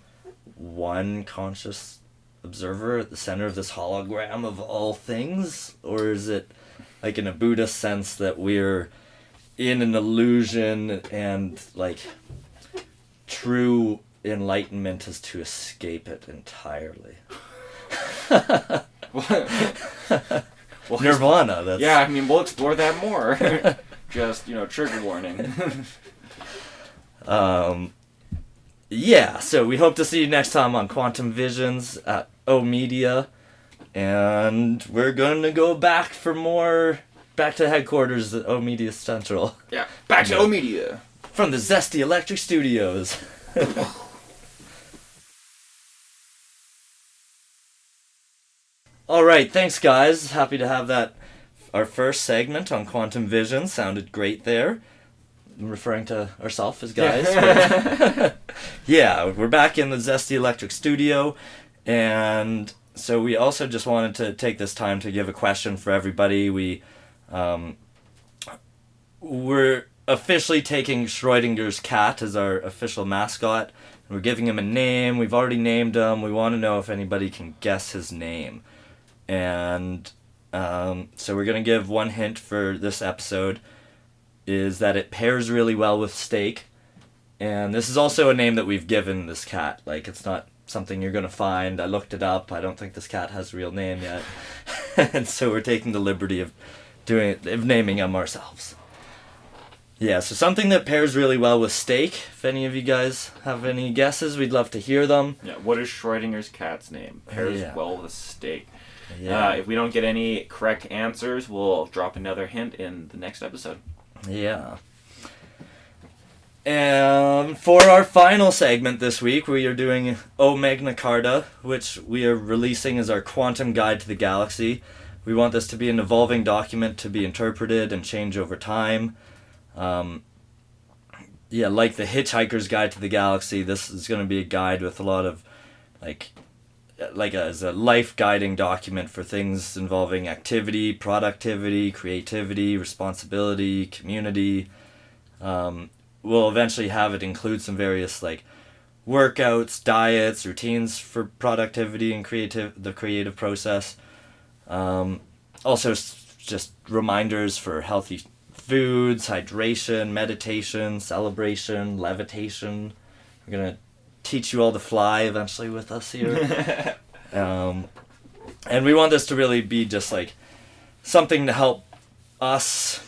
one conscious observer at the center of this hologram of all things? Or is it like in a Buddhist sense that we're in an illusion and like true enlightenment is to escape it entirely? Well, Nirvana, that's... yeah, I mean, we'll explore that more. Just, trigger warning. Yeah, so we hope to see you next time on Quantum Visions at O Media. And we're going to go back to headquarters at O Media Central. Yeah, back to O Media. From the Zesty Electric Studios. Alright, thanks guys. Happy to have that. Our first segment on Quantum Vision sounded great there. I'm referring to ourselves as guys. but- yeah, we're back in the Zesty Electric Studio. And so we also just wanted to take this time to give a question for everybody. We're officially taking Schrodinger's cat as our official mascot. We're giving him a name. We've already named him. We want to know if anybody can guess his name. And so we're going to give one hint for this episode, is that it pairs really well with steak. And this is also a name that we've given this cat. Like, it's not something you're going to find. I looked it up. I don't think this cat has a real name yet. And so we're taking the liberty of naming him ourselves. Yeah, so something that pairs really well with steak. If any of you guys have any guesses, we'd love to hear them. Yeah, what is Schrodinger's cat's name? Pairs Yeah. well with steak. Yeah. If we don't get any correct answers, we'll drop another hint in the next episode. Yeah. And for our final segment this week, we are doing Magna Carta, which we are releasing as our quantum guide to the galaxy. We want this to be an evolving document to be interpreted and change over time. Like the Hitchhiker's Guide to the Galaxy, this is going to be a guide with a lot of, as a life guiding document for things involving activity, productivity, creativity, responsibility, community. We'll eventually have it include some various workouts, diets, routines for productivity and the creative process. Also just reminders for healthy foods, hydration, meditation, celebration, levitation. We're gonna teach you all to fly eventually with us here. And we want this to really be just something to help us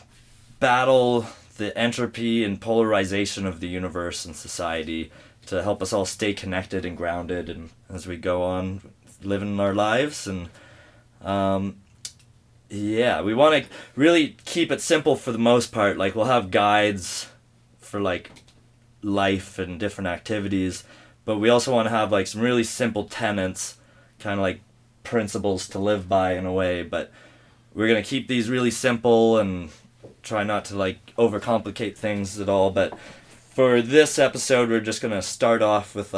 battle the entropy and polarization of the universe and society, to help us all stay connected and grounded and as we go on living our lives. And we want to really keep it simple for the most part. We'll have guides for life and different activities, but we also want to have some really simple tenets, kind of principles to live by in a way. But we're going to keep these really simple and try not to overcomplicate things at all. But for this episode, we're just going to start off with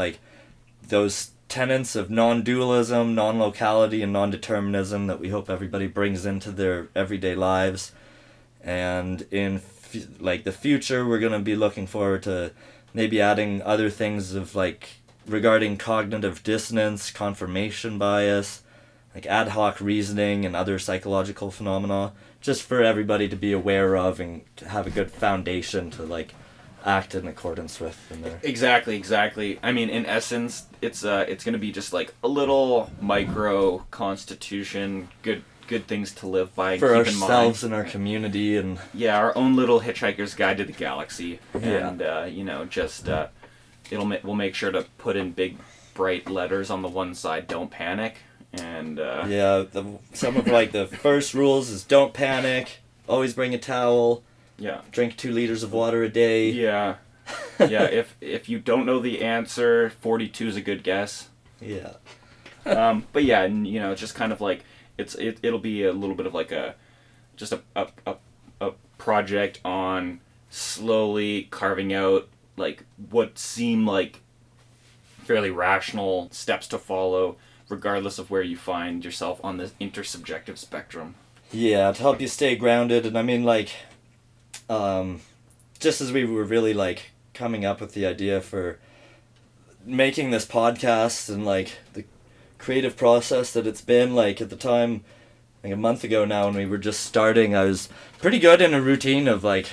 those tenets of non-dualism, non-locality, and non-determinism that we hope everybody brings into their everyday lives. And in the future, we're going to be looking forward to maybe adding other things of regarding cognitive dissonance, confirmation bias, ad hoc reasoning, and other psychological phenomena, just for everybody to be aware of and to have a good foundation to act in accordance with in there. Exactly. I mean, in essence, it's going to be just a little micro constitution, good things to live by, for keep ourselves in mind. and our community, and our own little Hitchhiker's Guide to the Galaxy. Yeah. And we'll make sure to put in big bright letters on the one side, don't panic. And some of the first rules is don't panic, always bring a towel, drink 2 liters of water a day. If you don't know the answer, 42 is a good guess. But just kind of it'll be a little bit of a project on slowly carving out like what seem like fairly rational steps to follow, regardless of where you find yourself on the intersubjective spectrum. Yeah, to help you stay grounded. And I mean, like, just as we were really, like, coming up with the idea for making this podcast and, like, the creative process that it's been, like, at the time, like a month ago now when we were just starting, I was pretty good in a routine of, like,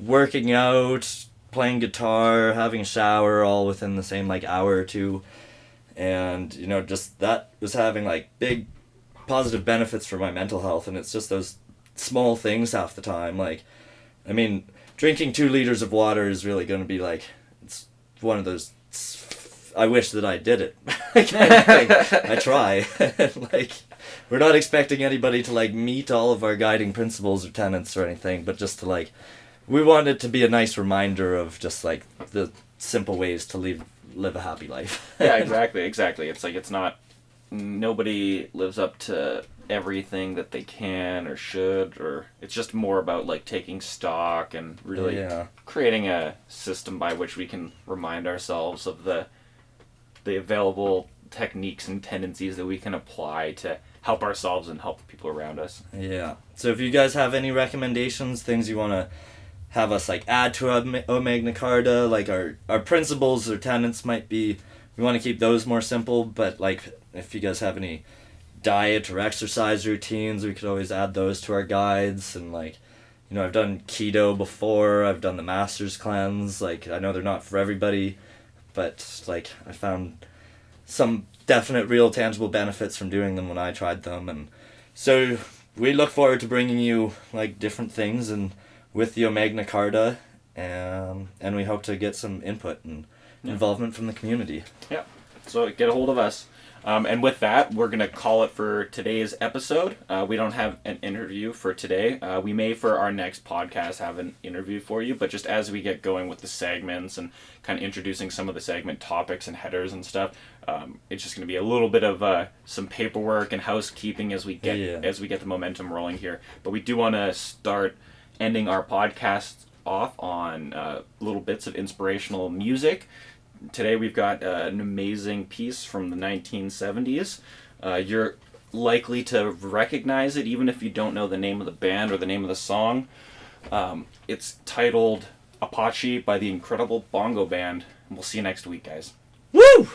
working out, playing guitar, having a shower, all within the same, like, hour or two. And, you know, just that was having, like, big positive benefits for my mental health. And it's just those small things half the time. Like, I mean, drinking 2 liters of water is really going to be, like, it's one of those, I wish that I did it kind of thing. I try. Like, we're not expecting anybody to, like, meet all of our guiding principles or tenets or anything, but just to, like, we want it to be a nice reminder of just, like, the simple ways to live a happy life. Yeah, exactly. It's like, it's not, nobody lives up to everything that they can or should, or it's just more about, like, taking stock and really creating a system by which we can remind ourselves of the available techniques and tendencies that we can apply to help ourselves and help the people around us. Yeah. So if you guys have any recommendations, things you want to have us, like, add to Magna Carta, like our principles or tenets might be, we want to keep those more simple, but, like, if you guys have any diet or exercise routines, we could always add those to our guides. And, like, you know, I've done keto before, I've done the Master's Cleanse, like, I know they're not for everybody, but, like, I found some definite real tangible benefits from doing them when I tried them. And so we look forward to bringing you, like, different things and with the Magna Carta, and we hope to get some input and involvement from the community. Yeah, so get a hold of us. And with that, we're going to call it for today's episode. We don't have an interview for today. We may, for our next podcast, have an interview for you, but just as we get going with the segments and kind of introducing some of the segment topics and headers and stuff, it's just going to be a little bit of some paperwork and housekeeping as we get the momentum rolling here. But we do want to start ending our podcast off on little bits of inspirational music. Today we've got an amazing piece from the 1970s. You're likely to recognize it even if you don't know the name of the band or the name of the song. It's titled Apache by the Incredible Bongo Band. And we'll see you next week, guys. Woo!